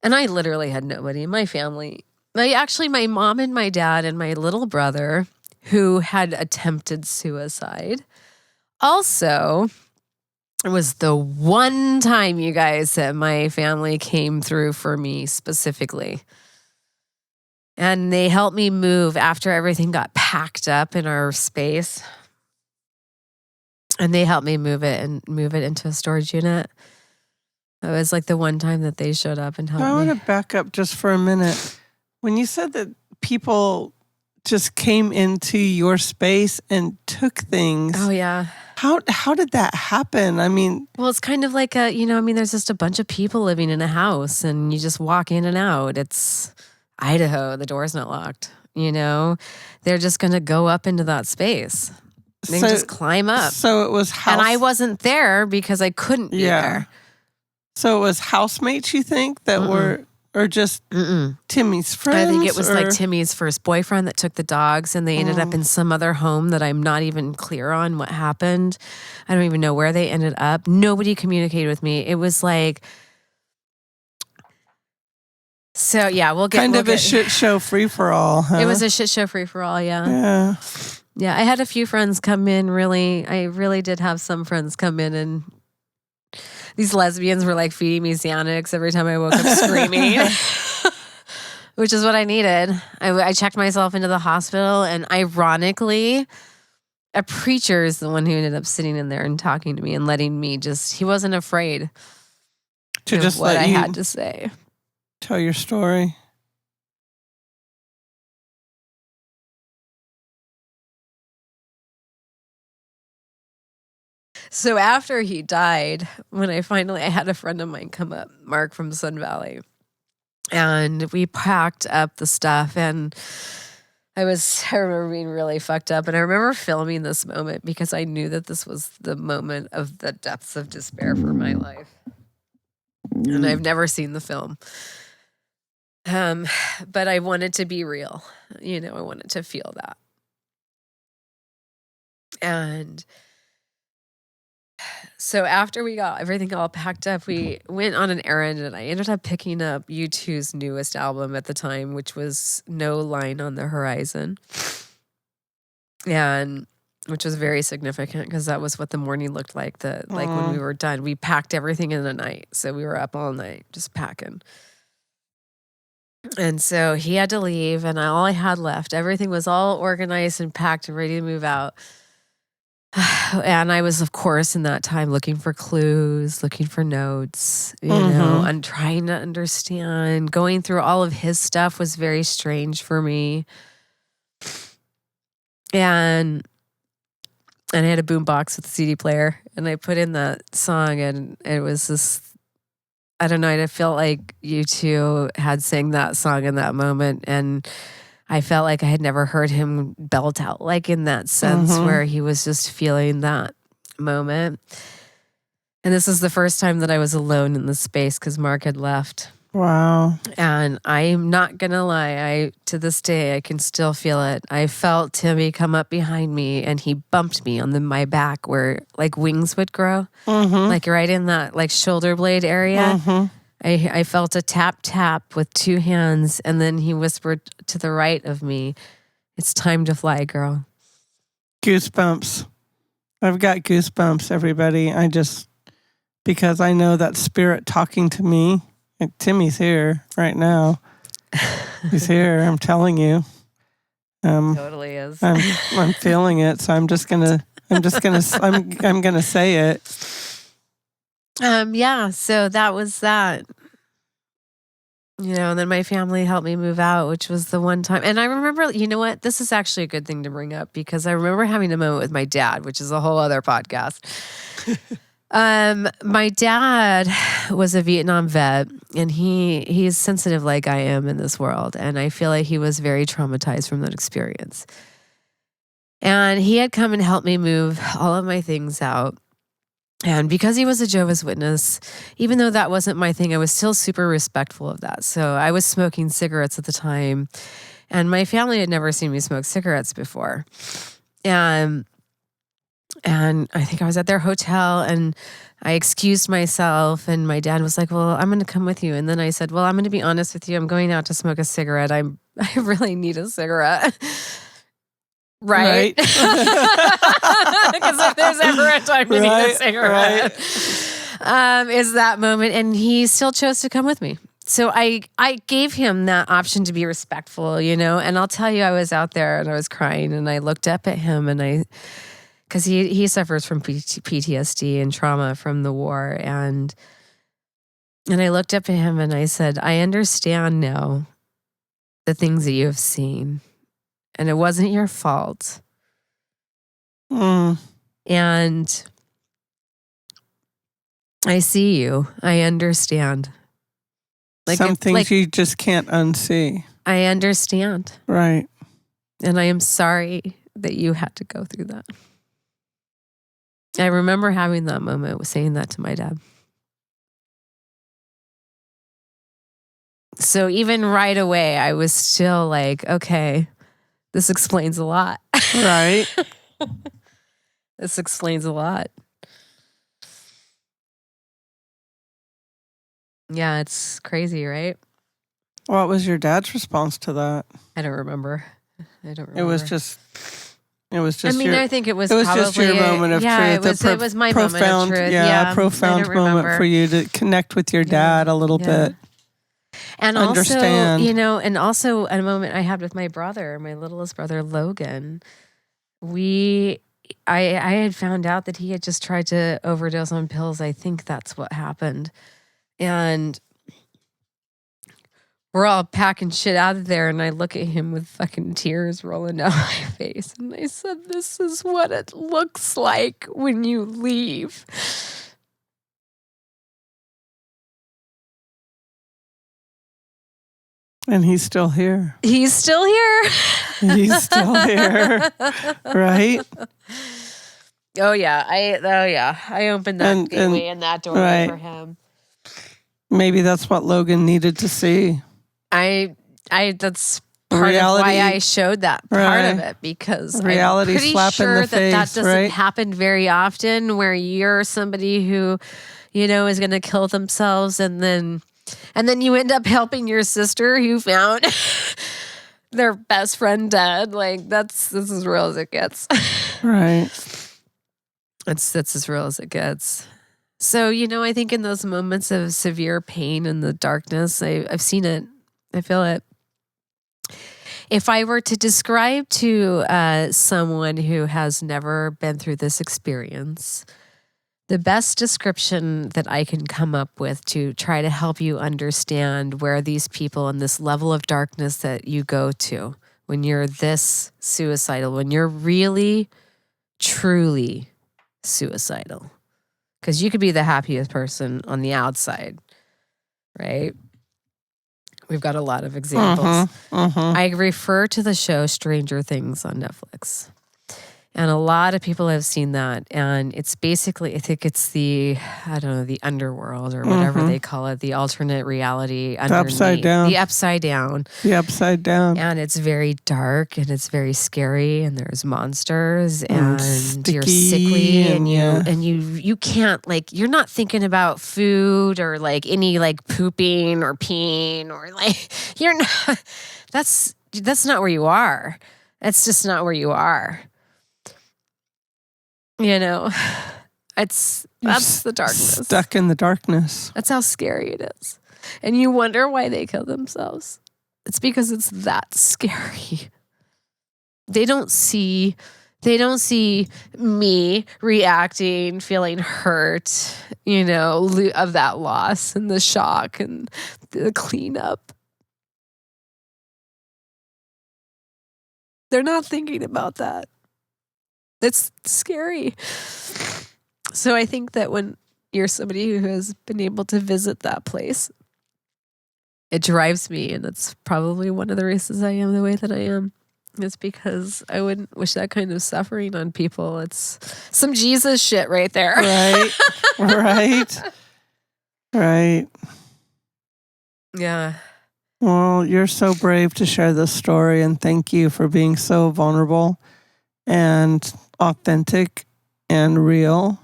And I literally had nobody in my family. My mom and my dad and my little brother, who had attempted suicide. Also, it was the one time, you guys, that my family came through for me specifically. And they helped me move after everything got packed up in our space. And they helped me move it into a storage unit. It was like the one time that they showed up and helped me. I want to back up just for a minute. When you said that people just came into your space and took things. Oh, yeah. How did that happen? I mean, Well, it's kind of like there's just a bunch of people living in a house and you just walk in and out. It's Idaho. The door's not locked. They're just going to go up into that space. They can just climb up. So it was And I wasn't there because I couldn't be there. So it was housemates, you think, that were, or just Timmy's friends? I think it was like Timmy's first boyfriend that took the dogs, and they ended up in some other home that I'm not even clear on what happened. I don't even know where they ended up. Nobody communicated with me. It was like, so yeah, we'll get a shit show free for all. Huh? It was a shit show free for all. Yeah. I had a few friends come in. I really did have some friends come in, and these lesbians were like feeding me Xanax every time I woke up screaming, which is what I needed. I checked myself into the hospital, and ironically, a preacher is the one who ended up sitting in there and talking to me and letting me he wasn't afraid to just what I had to say. Tell your story. So after he died, when I had a friend of mine come up, Mark from Sun Valley, and we packed up the stuff, and I remember being really fucked up, and I remember filming this moment because I knew that this was the moment of the depths of despair for my life. And I've never seen the film. But I wanted to be real. I wanted to feel that. And so after we got everything all packed up, we went on an errand, and I ended up picking up U2's newest album at the time, which was No Line on the Horizon. And which was very significant because that was what the morning looked like. When we were done, we packed everything in the night. So we were up all night just packing. And so he had to leave, and all I had left, everything was all organized and packed and ready to move out. And I was, of course, in that time looking for clues, looking for notes, and trying to understand. Going through all of his stuff was very strange for me. And I had a boombox with a CD player, and I put in that song, and it was this, I don't know, I felt like U2 had sang that song in that moment, and I felt like I had never heard him belt out like in that sense where he was just feeling that moment. And this is the first time that I was alone in the space because Mark had left. Wow. And I'm not going to lie, to this day, I can still feel it. I felt Timmy come up behind me, and he bumped me on my back where like wings would grow, like right in that like shoulder blade area. I felt a tap with two hands, and then he whispered to the right of me, "It's time to fly, girl." Goosebumps. I've got goosebumps, everybody. Because I know that spirit talking to me. Timmy's here right now. He's here. I'm telling you. Totally is. I'm feeling it, so I'm gonna say it. So that was that. And then my family helped me move out, which was the one time. And I remember, you know what? This is actually a good thing to bring up because I remember having a moment with my dad, which is a whole other podcast. My dad was a Vietnam vet, and he's sensitive like I am in this world. And I feel like he was very traumatized from that experience. And he had come and helped me move all of my things out. And because he was a Jehovah's Witness, even though that wasn't my thing, I was still super respectful of that. So I was smoking cigarettes at the time, and my family had never seen me smoke cigarettes before. And I think I was at their hotel, and I excused myself, and my dad was like, "Well, I'm going to come with you." And then I said, "Well, I'm going to be honest with you. I'm going out to smoke a cigarette. I really need a cigarette." Right? Because if there's ever a time to need a cigarette, is that moment. And he still chose to come with me. So I gave him that option to be respectful, and I'll tell you, I was out there and I was crying, and I looked up at him, and because he suffers from PTSD and trauma from the war. And I looked up at him and I said, "I understand now the things that you have seen. And it wasn't your fault." And I see you. I understand. Some things you just can't unsee. I understand. Right. And I am sorry that you had to go through that. I remember having that moment, saying that to my dad. So even right away, I was still like, okay, this explains a lot. Right. This explains a lot. Yeah, it's crazy, right? What was your dad's response to that? I don't remember. It was just. I mean, I think it was. It was just your moment of truth. It was my moment of truth. Yeah, a profound moment for you to connect with your dad a little bit. And understand. Also, and also a moment I had with my brother, my littlest brother, Logan. I had found out that he had just tried to overdose on pills. I think that's what happened. And we're all packing shit out of there. And I look at him with fucking tears rolling down my face. And I said, this is what it looks like when you leave. And he's still here. He's still here. He's still here. Right? Oh yeah. I opened that gateway and that doorway for him. Maybe that's what Logan needed to see. That's part of why I showed that part of it, because reality I'm pretty slap sure in the face, that doesn't happen very often, where you're somebody who, is going to kill themselves, and then you end up helping your sister who found their best friend dead. Like this is as real as it gets. Right. That's as real as it gets. So, I think in those moments of severe pain and the darkness, I've seen it. I feel it. If I were to describe to someone who has never been through this experience, the best description that I can come up with to try to help you understand where these people and this level of darkness that you go to when you're this suicidal, when you're really, truly suicidal. Because you could be the happiest person on the outside, right? We've got a lot of examples. I refer to the show Stranger Things on Netflix. And a lot of people have seen that. And it's basically, I think it's the underworld or whatever they call it, the alternate reality. The upside down. The upside down. The upside down. And it's very dark and it's very scary, and there's monsters and you're sickly and you can't, you're not thinking about food or any pooping or peeing or you're not, that's not where you are. That's just not where you are. That's the darkness. Stuck in the darkness. That's how scary it is. And you wonder why they kill themselves. It's because it's that scary. They don't see me reacting, feeling hurt, of that loss and the shock and the cleanup. They're not thinking about that. It's scary. So I think that when you're somebody who has been able to visit that place, it drives me, and it's probably one of the reasons I am the way that I am. It's because I wouldn't wish that kind of suffering on people. It's some Jesus shit right there. Right. Right. Yeah. Well, you're so brave to share this story, and thank you for being so vulnerable and authentic and real.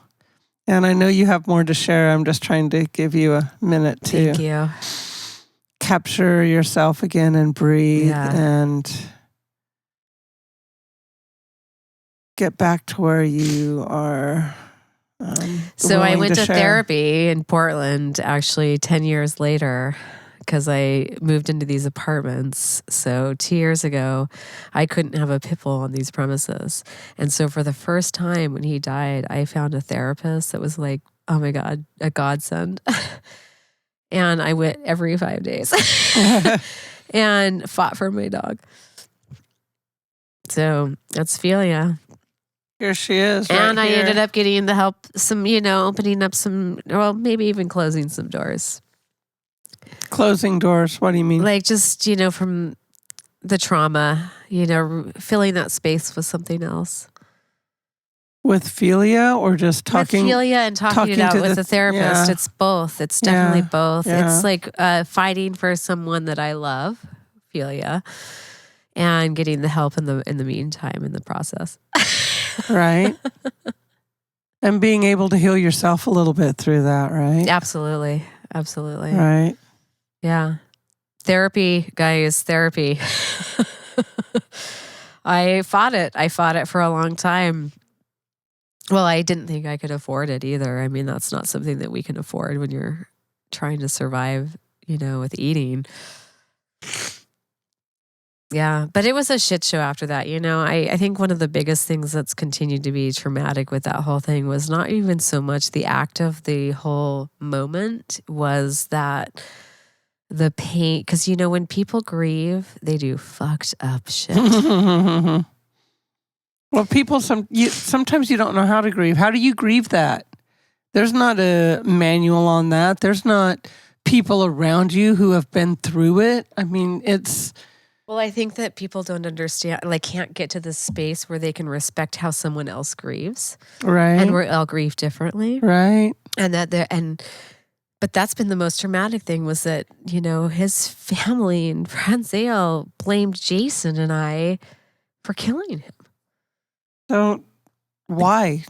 And I know you have more to share. I'm just trying to give you a minute to Thank you. Capture yourself again and breathe and get back to where you are. So I went to therapy in Portland actually 10 years later, because I moved into these apartments. So 2 years ago, I couldn't have a pit bull on these premises. And so for the first time when he died, I found a therapist that was like, oh my God, a godsend. And I went every 5 days and fought for my dog. So that's Ophelia. Here she is. And right I here. ended up getting the help, opening up some, well, maybe even closing some doors. Closing doors. What do you mean? Like just, from the trauma, filling that space with something else. With Philia or just talking? With Philia and talking it out with a therapist. Yeah. It's both. It's definitely both. Yeah. It's like fighting for someone that I love, Philia, and getting the help in the meantime in the process. Right. And being able to heal yourself a little bit through that, right? Absolutely. Absolutely. Right. Yeah. Therapy, guys, therapy. I fought it. I fought it for a long time. Well, I didn't think I could afford it either. I mean, that's not something that we can afford when you're trying to survive, with eating. Yeah, but it was a shit show after that. I think one of the biggest things that's continued to be traumatic with that whole thing was not even so much the act of the whole moment, was that the pain. Because, when people grieve, they do fucked up shit. Well, people, sometimes you don't know how to grieve. How do you grieve that? There's not a manual on that. There's not people around you who have been through it. I mean, it's... Well, I think that people don't understand, can't get to this space where they can respect how someone else grieves. Right. And we're all grieve differently. Right. But that's been the most traumatic thing, was that, his family and friends, they all blamed Jason and I for killing him. So why?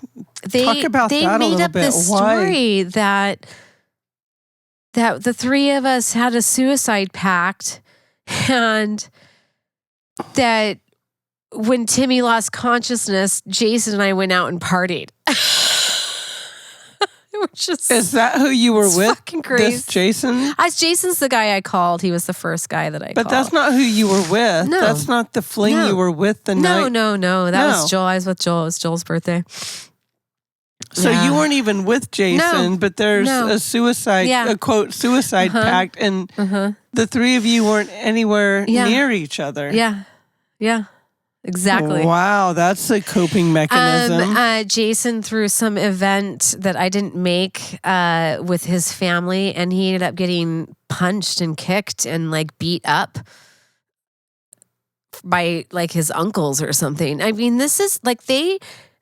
Talk about they that a made little up bit. this Why? story that the three of us had a suicide pact, and that when Timmy lost consciousness, Jason and I went out and partied. Is that who you were with? Fucking crazy. This Jason? Jason's the guy I called. He was the first guy that I called. But that's not who you were with. No. That's not the fling you were with the night. No. That was Joel. I was with Joel. It was Joel's birthday. So you weren't even with Jason, No. but there's a suicide, a quote, suicide pact, and the three of you weren't anywhere near each other. Yeah. Exactly. Wow, that's a coping mechanism. Jason, through some event that I didn't make with his family, and he ended up getting punched and kicked and beat up by his uncles or something. I mean, this is they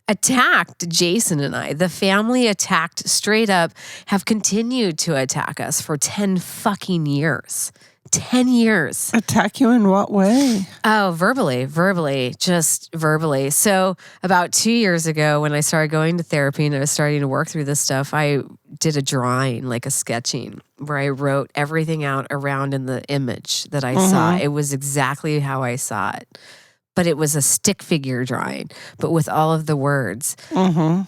attacked Jason and I. The family attacked straight up, have continued to attack us for 10 fucking years. 10 years. Attack you in what way? Oh, verbally, just verbally. So about 2 years ago, when I started going to therapy and I was starting to work through this stuff, I did a drawing, a sketching, where I wrote everything out around in the image that I saw. It was exactly how I saw it. But it was a stick figure drawing, but with all of the words. Oh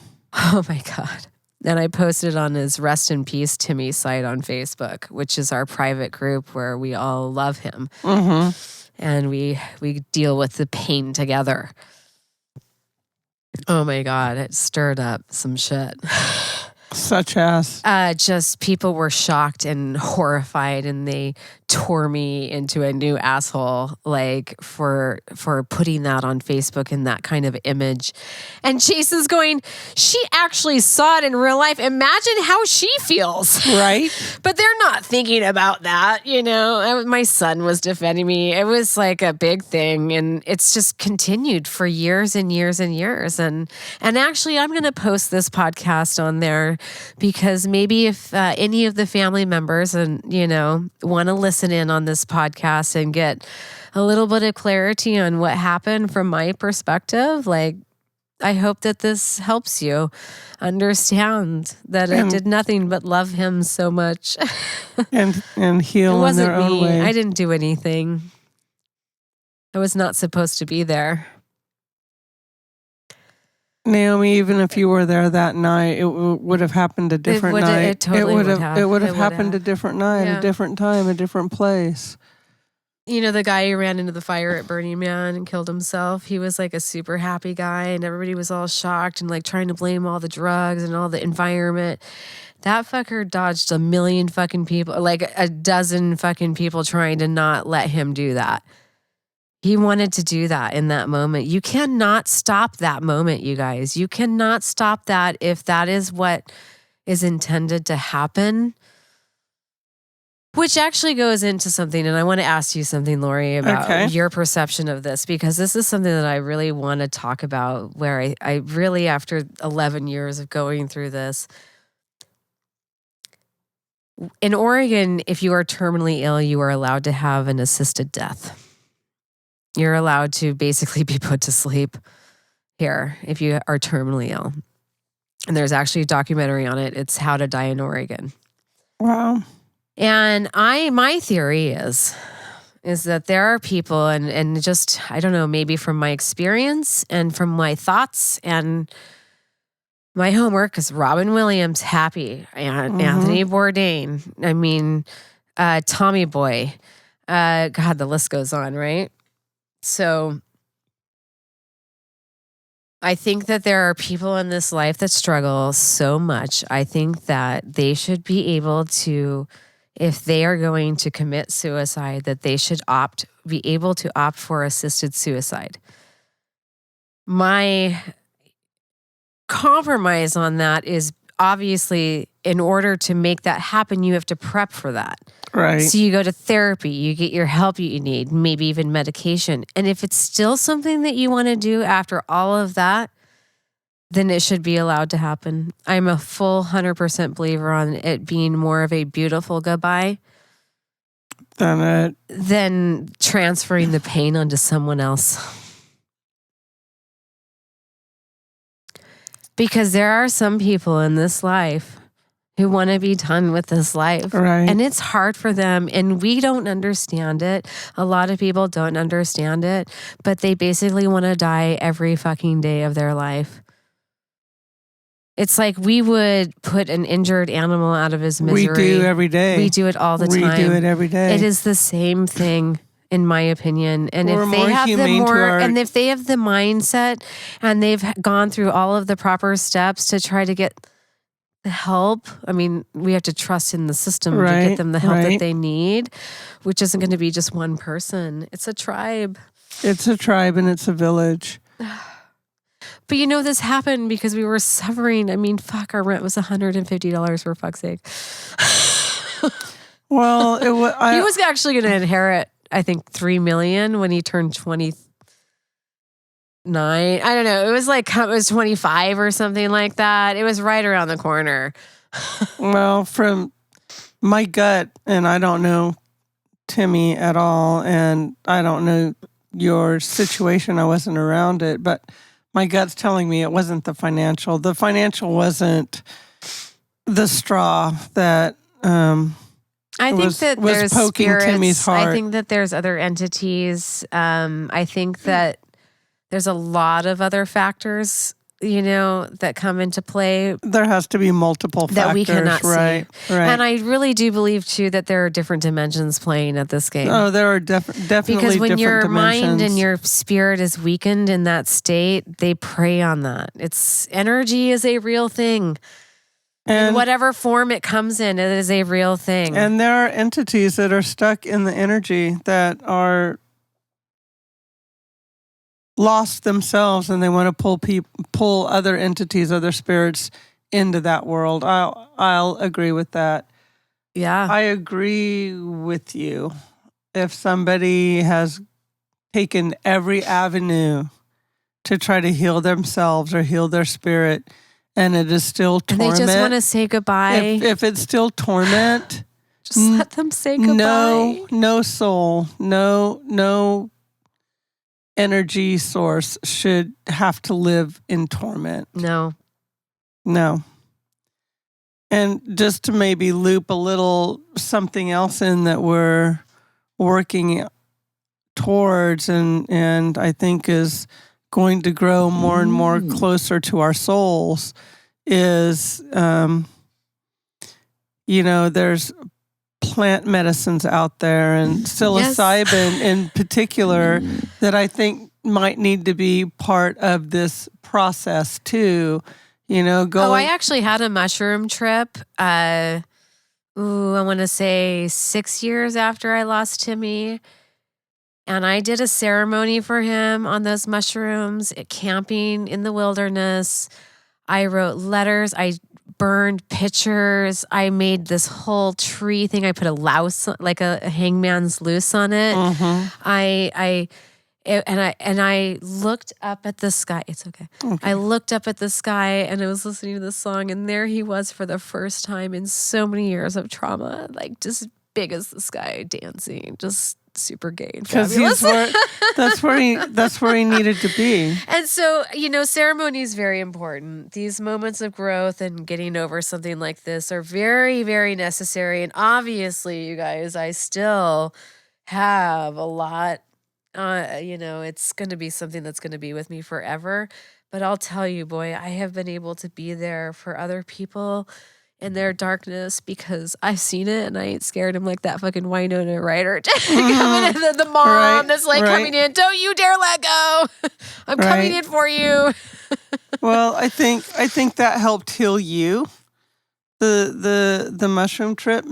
my God. And I posted on his Rest in Peace Timmy site on Facebook, which is our private group where we all love him. And we deal with the pain together. Oh my God, it stirred up some shit. Such as? Just people were shocked and horrified, and they tore me into a new asshole, for putting that on Facebook in that kind of image. And Jason's going, she actually saw it in real life. Imagine how she feels. Right. But they're not thinking about that, My son was defending me. It was a big thing, and it's just continued for years and years and years. And actually, I'm going to post this podcast on there, because maybe if any of the family members want to listen in on this podcast and get a little bit of clarity on what happened from my perspective, I hope that this helps you understand that I did nothing but love him so much. and heal in their own way. I didn't do anything. I was not supposed to be there. Naomi, even if you were there that night, it would have happened a different night. It totally would have. It would have happened a different night, a different time, a different place. The guy who ran into the fire at Burning Man and killed himself, he was a super happy guy, and everybody was all shocked and trying to blame all the drugs and all the environment. That fucker dodged a million fucking people, a dozen fucking people trying to not let him do that. He wanted to do that in that moment. You cannot stop that moment, you guys. You cannot stop that if that is what is intended to happen. Which actually goes into something, and I want to ask you something, Lori, about your perception of this, because this is something that I really want to talk about, where I really, after 11 years of going through this, in Oregon, if you are terminally ill, you are allowed to have an assisted death. You're allowed to basically be put to sleep here if you are terminally ill. And there's actually a documentary on it. It's How to Die in Oregon. Wow. And my theory is that there are people, and just, I don't know, maybe from my experience and from my thoughts and my homework, because Robin Williams, Happy, and Anthony Bourdain, I mean, Tommy Boy, God, the list goes on, right? So I think that there are people in this life that struggle so much. I think that they should be able to, if they are going to commit suicide, that they should be able to opt for assisted suicide. My compromise on that is, obviously, in order to make that happen, you have to prep for that. Right. So you go to therapy, you get your help you need, maybe even medication. And if it's still something that you want to do after all of that, then it should be allowed to happen. I'm a full 100% believer on it being more of a beautiful goodbye than transferring the pain onto someone else. Because there are some people in this life who want to be done with this life. Right. And it's hard for them. And we don't understand it. A lot of people don't understand it. But they basically want to die every fucking day of their life. It's like we would put an injured animal out of his misery. We do every day. We do it all the time. We do it every day. It is the same thing, in my opinion. And We're if they have and if they have the mindset and they've gone through all of the proper steps to try to get the help, I mean, we have to trust in the system to get them the help that they need, which isn't going to be just one person. It's a tribe. It's a tribe and it's a village. But you know, this happened because we were suffering. I mean, fuck, our rent was $150 for fuck's sake. Well, he was actually going to inherit, I think, $3 million when he turned 29. I don't know. It was 25 or something like that. It was right around the corner. Well, from my gut, and I don't know Timmy at all, and I don't know your situation. I wasn't around it, but my gut's telling me it wasn't the financial. The financial wasn't the straw that I think that there's poking spirits. Timmy's heart. I think that there's other entities. I think that there's a lot of other factors, that come into play. There has to be multiple factors that we cannot see. Right. And I really do believe too that there are different dimensions playing at this game. Oh, there are definitely because when different your dimensions. mind and your spirit is weakened in that state, they prey on that. Energy is a real thing. And in whatever form it comes in, it is a real thing. And there are entities that are stuck in the energy that are lost themselves, and they want to pull other entities, other spirits into that world. I'll agree with that. Yeah. I agree with you. If somebody has taken every avenue to try to heal themselves or heal their spirit, and it is still torment. And they just want to say goodbye. If it's still torment, just let them say goodbye. No soul, no energy source should have to live in torment. No. And just to maybe loop a little something else in that we're working towards and I think is going to grow more and more closer to our souls is, there's plant medicines out there and psilocybin in particular that I think might need to be part of this process too. I actually had a mushroom trip. I want to say 6 years after I lost Timmy. And I did a ceremony for him on those mushrooms, camping in the wilderness. I wrote letters. I burned pictures. I made this whole tree thing. I put a louse, like a hangman's loose on it. I looked up at the sky. It's okay. I looked up at the sky and I was listening to this song, and there he was for the first time in so many years of trauma, like just big as the sky, dancing, just super gay and fabulous. That's where he needed to be. And so, ceremony is very important. These moments of growth and getting over something like this are very, very necessary. And obviously, you guys, I still have a lot. It's going to be something that's going to be with me forever. But I'll tell you, boy, I have been able to be there for other people in their darkness because I've seen it and I ain't scared. I'm like that fucking Winona Ryder coming in, the mom that's like coming in. Don't you dare let go. I'm coming in for you. Well, I think that helped heal you. The mushroom trip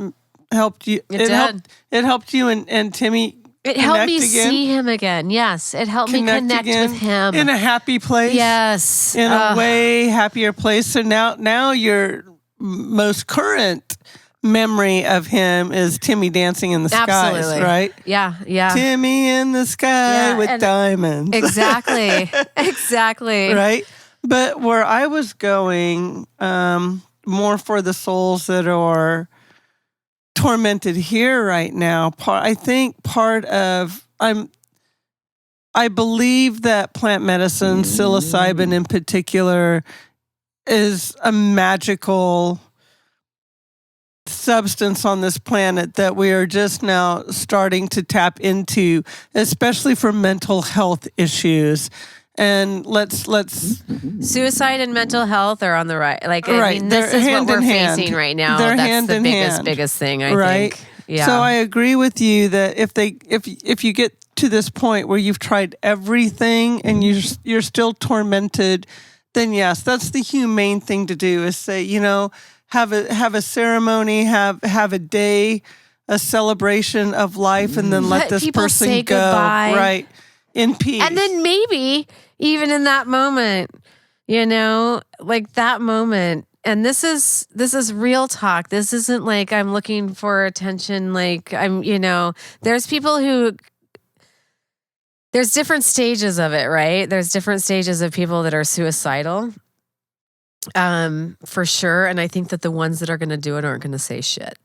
helped you. It helped you and Timmy. It helped me see him again. Yes. It helped me connect with him. In a happy place. Yes. In a way happier place. So now your most current memory of him is Timmy dancing in the skies, right? Yeah, yeah. Timmy in the sky with diamonds. Exactly. Exactly. Right? But where I was going, more for the souls that are tormented here right now. I believe that plant medicine, psilocybin in particular, is a magical substance on this planet that we are just now starting to tap into, especially for mental health issues. And let's suicide and mental health are on the right. This is what we're facing right now. That's the biggest thing, I think. Yeah. So I agree with you that if you get to this point where you've tried everything and you're still tormented, then yes, that's the humane thing to do, is say, have a ceremony, have a day, a celebration of life, and then let this person say go. Goodbye. Right. In peace. And then maybe even in that moment, like that moment, and this is real talk. This isn't like I'm looking for attention. Like there's people who, there's different stages of it, right? There's different stages of people that are suicidal, for sure. And I think that the ones that are going to do it aren't going to say shit.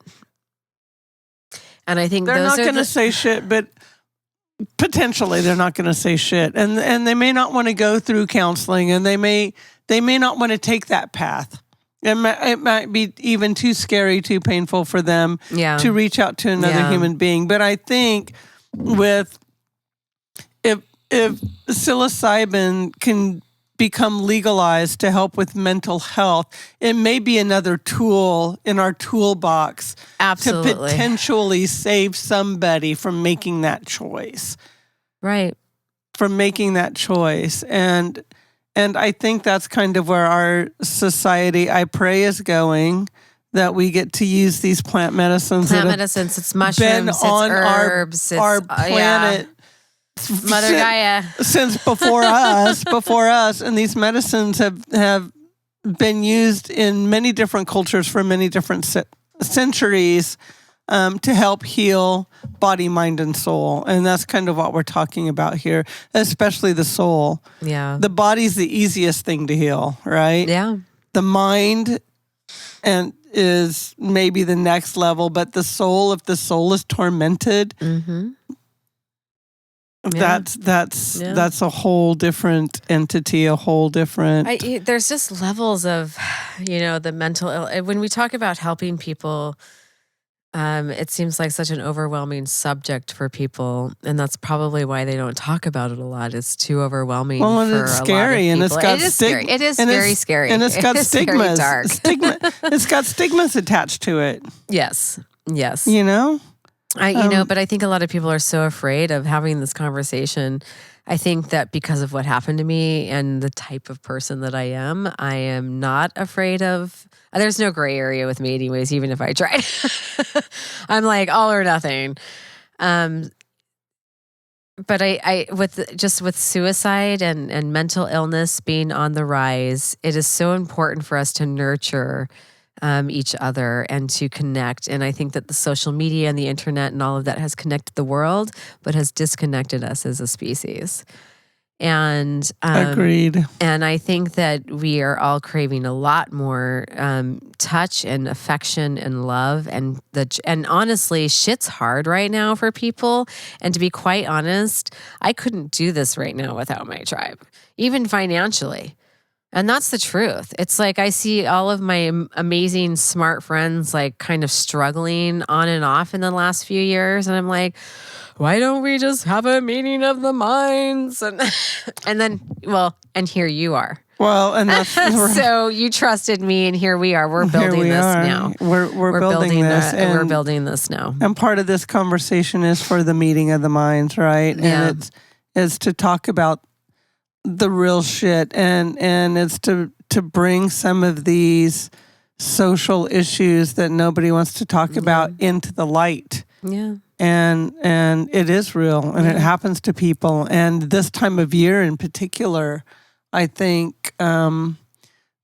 And I think they're not going to say shit, but potentially they're not going to say shit, and they may not want to go through counseling, and they may not want to take that path. It might be even too scary, too painful for them to reach out to another human being. But I think if psilocybin can become legalized to help with mental health, it may be another tool in our toolbox to potentially save somebody from making that choice. Right. From making that choice. And I think that's kind of where our society, I pray, is going, that we get to use these plant medicines. It's mushrooms, it's herbs, our planet. Mother Gaia. Since before us, and these medicines have been used in many different cultures for many different centuries to help heal body, mind, and soul. And that's kind of what we're talking about here, especially the soul. Yeah. The body's the easiest thing to heal, right? Yeah. The mind is maybe the next level, but the soul, if the soul is tormented, that's a whole different entity, a whole different. There's just levels of, the mental. When we talk about helping people, it seems like such an overwhelming subject for people, and that's probably why they don't talk about it a lot. It's too overwhelming. Well, and it's scary, and it's got scary. It is very scary, and it's got stigmas. Dark. It's got stigmas attached to it. Yes. But I think a lot of people are so afraid of having this conversation. I think that because of what happened to me and the type of person that I am not afraid of. There's no gray area with me anyways, even if I tried. I'm like all or nothing. But I with suicide and mental illness being on the rise, it is so important for us to nurture each other and to connect. And I think that the social media and the internet and all of that has connected the world, but has disconnected us as a species. And Agreed. And I think that we are all craving a lot more touch and affection and love. And honestly, shit's hard right now for people. And to be quite honest, I couldn't do this right now without my tribe, even financially. And that's the truth. It's like I see all of my amazing, smart friends like kind of struggling on and off in the last few years. And I'm like, why don't we just have a meeting of the minds? And then, and here you are. Well, and that's so you trusted me, and here we are. We're building this now. We're building this, and we're building this now. And part of this conversation is for the meeting of the minds, right? Yeah. And it's to talk about the real shit, and it's to bring some of these social issues that nobody wants to talk about into the light. Yeah. And it is real, and it happens to people. And this time of year in particular, I think the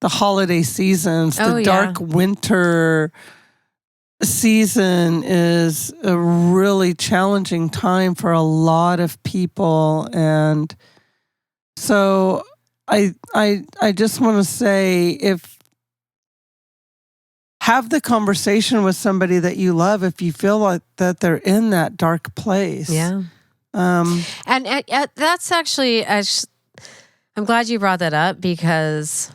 holiday seasons, the dark winter season is a really challenging time for a lot of people. And so I just want to say, have the conversation with somebody that you love if you feel like that they're in that dark place. Yeah. And that's actually, I'm glad you brought that up, because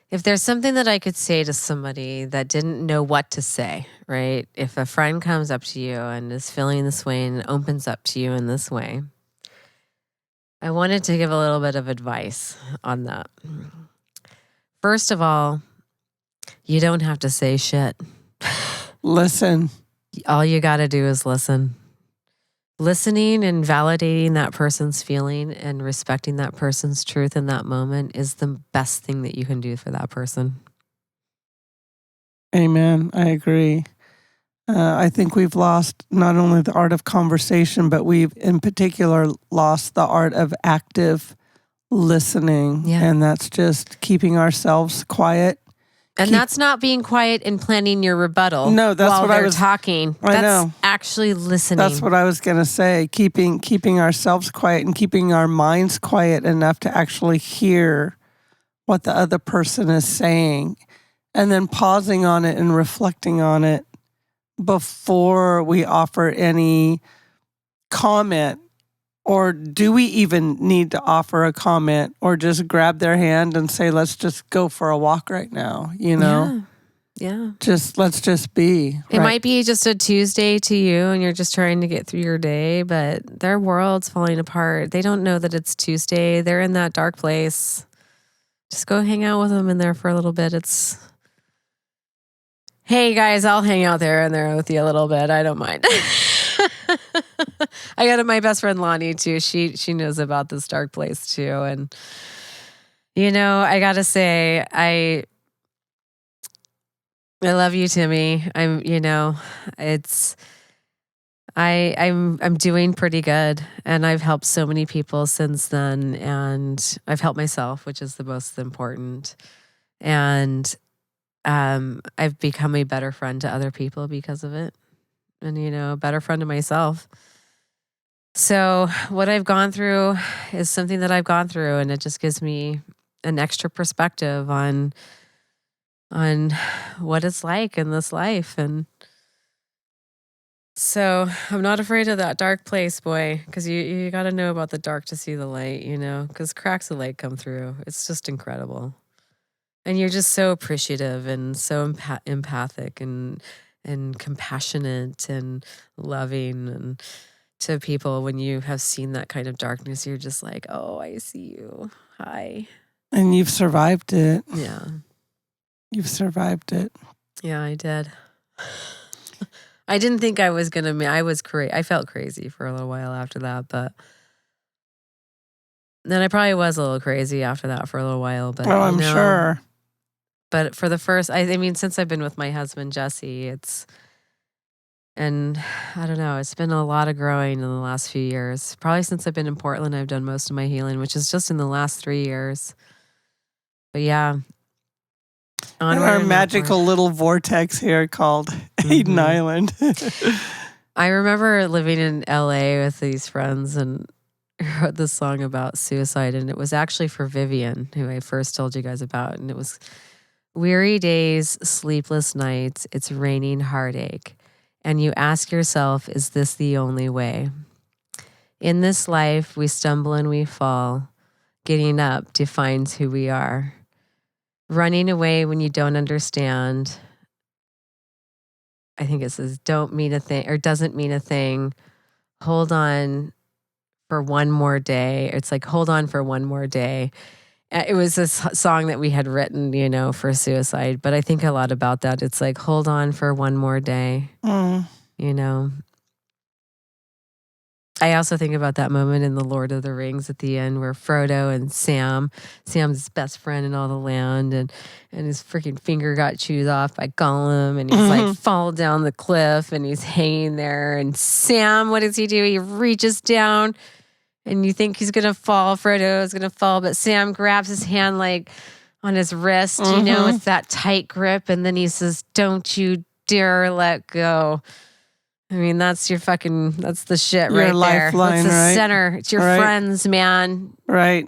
if there's something that I could say to somebody that didn't know what to say, right? If a friend comes up to you and is feeling this way and opens up to you in this way, I wanted to give a little bit of advice on that. First of all, you don't have to say shit. Listen. All you got to do is listen. Listening and validating that person's feeling and respecting that person's truth in that moment is the best thing that you can do for that person. Amen. I agree. I think we've lost not only the art of conversation, but we've in particular lost the art of active listening. Yeah. And that's just keeping ourselves quiet. And that's not being quiet and planning your rebuttal. No, that's while what they're I was talking. I know. That's actually listening. That's what I was going to say. Keeping ourselves quiet and keeping our minds quiet enough to actually hear what the other person is saying, and then pausing on it and reflecting on it before we offer any comment. Or do we even need to offer a comment, or just grab their hand and say, let's just go for a walk right now, you know? Yeah. Let's just be. It might be just a Tuesday to you and you're just trying to get through your day, but their world's falling apart. They don't know that it's Tuesday. They're in that dark place. Just go hang out with them in there for a little bit. Hey guys, I'll hang out there in there with you a little bit. I don't mind. I got my best friend Lonnie too. She knows about this dark place too. And I gotta say, I love you, Timmy. I'm doing pretty good, and I've helped so many people since then, and I've helped myself, which is the most important. And I've become a better friend to other people because of it. And, a better friend to myself. So what I've gone through is something that I've gone through, and it just gives me an extra perspective on what it's like in this life. And so I'm not afraid of that dark place, boy, because you got to know about the dark to see the light, because cracks of light come through. It's just incredible. And you're just so appreciative and so empathic and compassionate and loving and to people. When you have seen that kind of darkness, you're just like, oh, I see you. Hi. And you've survived it. Yeah. You've survived it. Yeah, I did. I didn't think I was going to, I felt crazy for a little while after that, but then I probably was a little crazy after that for a little while, but I'm sure. But for the first, since I've been with my husband, Jesse, it's And I don't know, it's been a lot of growing in the last few years. Probably since I've been in Portland, I've done most of my healing, which is just in the last 3 years. But yeah. And our magical little vortex here called Aiden Island. I remember living in LA with these friends and wrote this song about suicide. And it was actually for Vivian, who I first told you guys about. And it was weary days, sleepless nights, it's raining heartache. And you ask yourself, is this the only way? In this life, we stumble and we fall. Getting up defines who we are. Running away when you don't understand. I think it says, don't mean a thing, or doesn't mean a thing. Hold on for one more day. It's like, hold on for one more day. It was a song that we had written, for suicide. But I think a lot about that. It's like, hold on for one more day. I also think about that moment in The Lord of the Rings at the end where Frodo and Sam's his best friend in all the land, and his freaking finger got chewed off by Gollum, and he's like fall down the cliff and he's hanging there. And Sam, what does he do? He reaches down and you think he's going to fall. Frodo is going to fall, but Sam grabs his hand like on his wrist, with that tight grip. And then he says, don't you dare let go. I mean, that's that's the shit your right lifeline, there. That's the right? center. It's your friends, man. Right.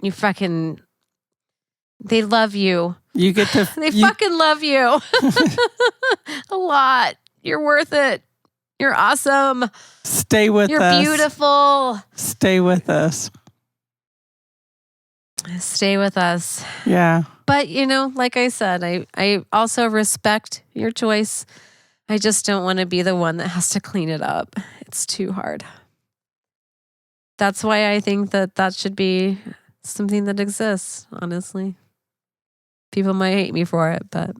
They love you. You get to, fucking love you a lot. You're worth it. You're awesome. Stay with us. You're beautiful. Stay with us. Stay with us. Yeah. But, like I said, I also respect your choice. I just don't want to be the one that has to clean it up. It's too hard. That's why I think that should be something that exists, honestly. People might hate me for it, but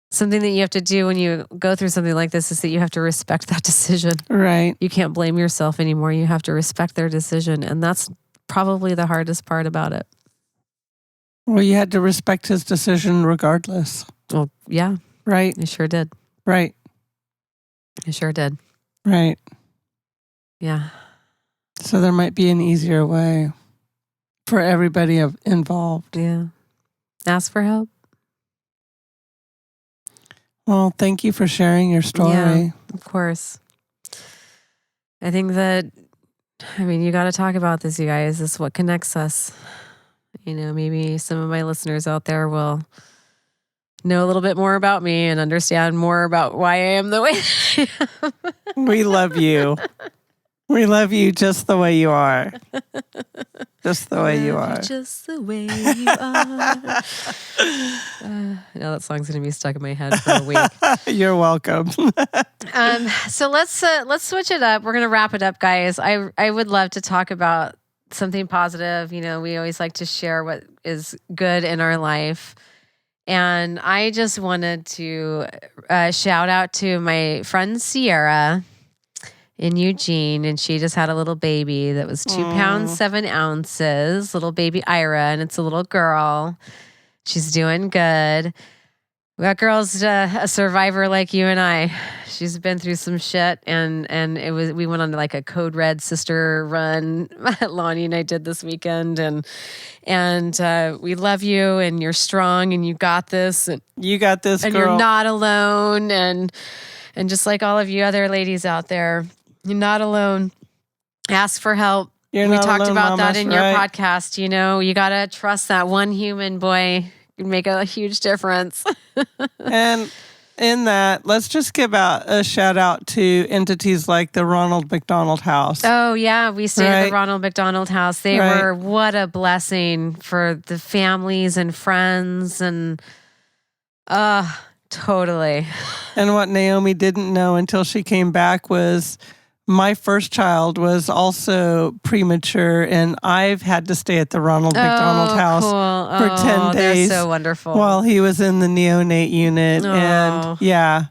something that you have to do when you go through something like this is that you have to respect that decision. Right. You can't blame yourself anymore. You have to respect their decision. And that's probably the hardest part about it. Well, you had to respect his decision regardless. Well, yeah. Right. I sure did. Right. I sure did. Right. Yeah. So there might be an easier way for everybody involved. Yeah. Ask for help. Well, thank you for sharing your story. Yeah, of course. I think that, you got to talk about this, you guys. This is what connects us. Maybe some of my listeners out there will know a little bit more about me and understand more about why I am the way I am. We love you. We love you just the way you are. Just the way you are. Just the way you are. Now that song's going to be stuck in my head for a week. You're welcome. So let's switch it up. We're going to wrap it up, guys. I would love to talk about something positive. We always like to share what is good in our life. And I just wanted to shout out to my friend Sierra in Eugene, and she just had a little baby that was 2 pounds, 7 ounces, little baby Ira, and it's a little girl. She's doing good. That girl's a survivor like you and I. She's been through some shit, and we went on like a Code Red sister run that Lonnie and I did this weekend, and we love you, and you're strong, and you got this, and you got this, and girl. You're not alone, and just like all of you other ladies out there, you're not alone. Ask for help. We talked alone, about mamas, that in your podcast. You gotta trust that one human, boy. Can make a huge difference. And in that, let's just give out a shout out to entities like the Ronald McDonald House. Oh yeah, we stayed at the Ronald McDonald House. They were what a blessing for the families and friends, and totally. And what Naomi didn't know until she came back was my first child was also premature, and I've had to stay at the Ronald McDonald House for 10 days. They're so wonderful. While he was in the neonate unit. And yeah,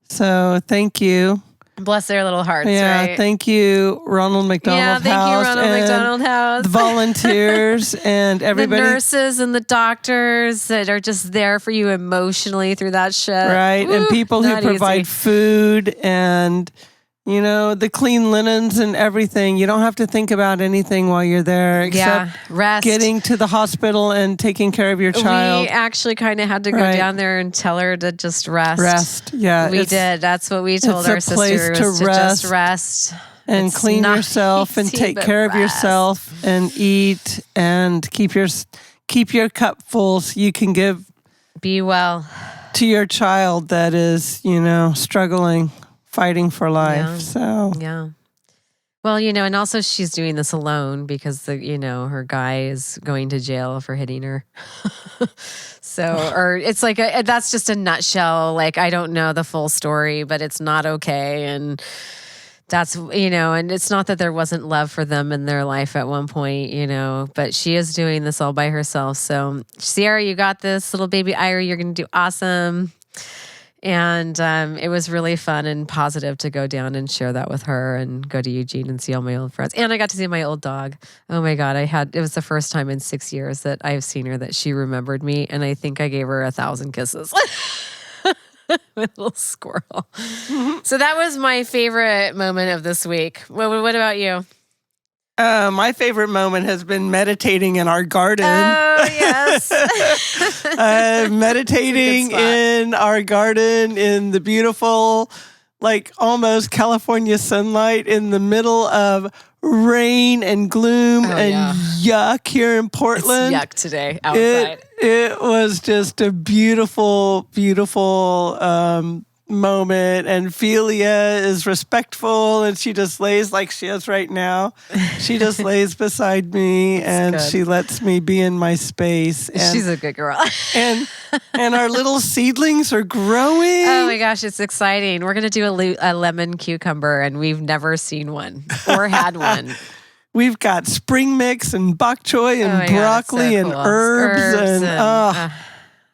so thank you. Bless their little hearts, Yeah, right? thank you, Ronald McDonald Yeah, House. thank you, Ronald McDonald House. The volunteers and everybody. The nurses and the doctors that are just there for you emotionally through that shit. Right. Woo, and people who provide food and, the clean linens and everything. You don't have to think about anything while you're there except rest. Getting to the hospital and taking care of your child. We actually kind of had to go down there and tell her to just rest. Rest, yeah. We did. That's what we told our sister was to just rest. And clean yourself and take care of yourself and eat and keep your cup full so you can give. Be well. To your child that is, struggling. Fighting for life. Yeah. So yeah. Well, and also she's doing this alone because her guy is going to jail for hitting her. Or it's like that's just a nutshell. Like I don't know the full story, but it's not okay. And that's and it's not that there wasn't love for them in their life at one point, but she is doing this all by herself. So Sierra, you got this. Little baby Ira, you're going to do awesome. And it was really fun and positive to go down and share that with her and go to Eugene and see all my old friends. And I got to see my old dog. Oh my God. It was the first time in 6 years that I've seen her that she remembered me. And I think I gave her 1,000 kisses. My little squirrel. Mm-hmm. So that was my favorite moment of this week. What about you? My favorite moment has been meditating in our garden. Oh, yes. Meditating in our garden in the beautiful, like almost California sunlight in the middle of rain and gloom yuck here in Portland. It's yuck today outside. It was just a beautiful, beautiful moment, and Philia is respectful and she just lays like she is right now. She just lays beside me and she lets me be in my space. And, she's a good girl. and our little seedlings are growing. Oh my gosh, it's exciting. We're going to do a lemon cucumber and we've never seen one or had one. We've got spring mix and bok choy and broccoli and herbs and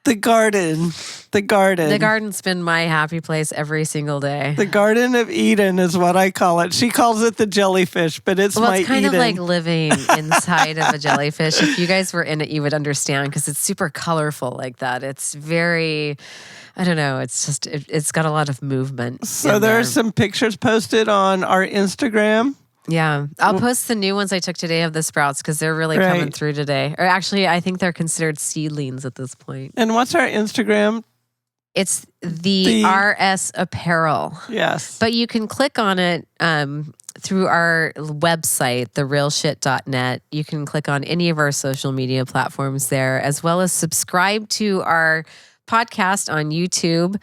the garden. The garden's been my happy place every single day. The Garden of Eden is what I call it. She calls it the jellyfish, but it's my Eden. It's kind of like living inside of a jellyfish. If you guys were in it, you would understand because it's super colorful like that. It's very, I don't know, it's just, it's got a lot of movement. So there are some pictures posted on our Instagram. Yeah. I'll post the new ones I took today of the sprouts because they're really coming through today. Or actually, I think they're considered seedlings at this point. And what's our Instagram? It's the RS Apparel. Yes. But you can click on it through our website, therealshit.net. You can click on any of our social media platforms there, as well as subscribe to our podcast on YouTube.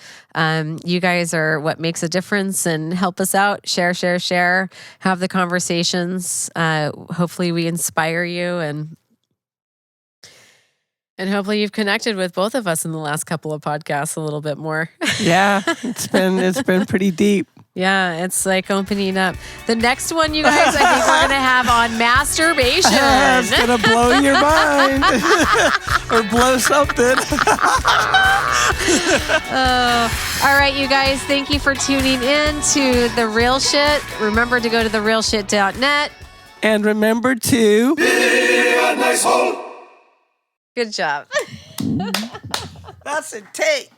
You guys are what makes a difference and help us out. Share, have the conversations. Hopefully we inspire you and hopefully you've connected with both of us in the last couple of podcasts a little bit more. Yeah, it's been pretty deep. Yeah, it's like opening up. The next one, you guys, I think we're going to have on masturbation. It's going to blow your mind. Or blow something. All right, you guys, thank you for tuning in to The Real Shit. Remember to go to therealshit.net. And remember to... be a nice hole. Good job. That's a take.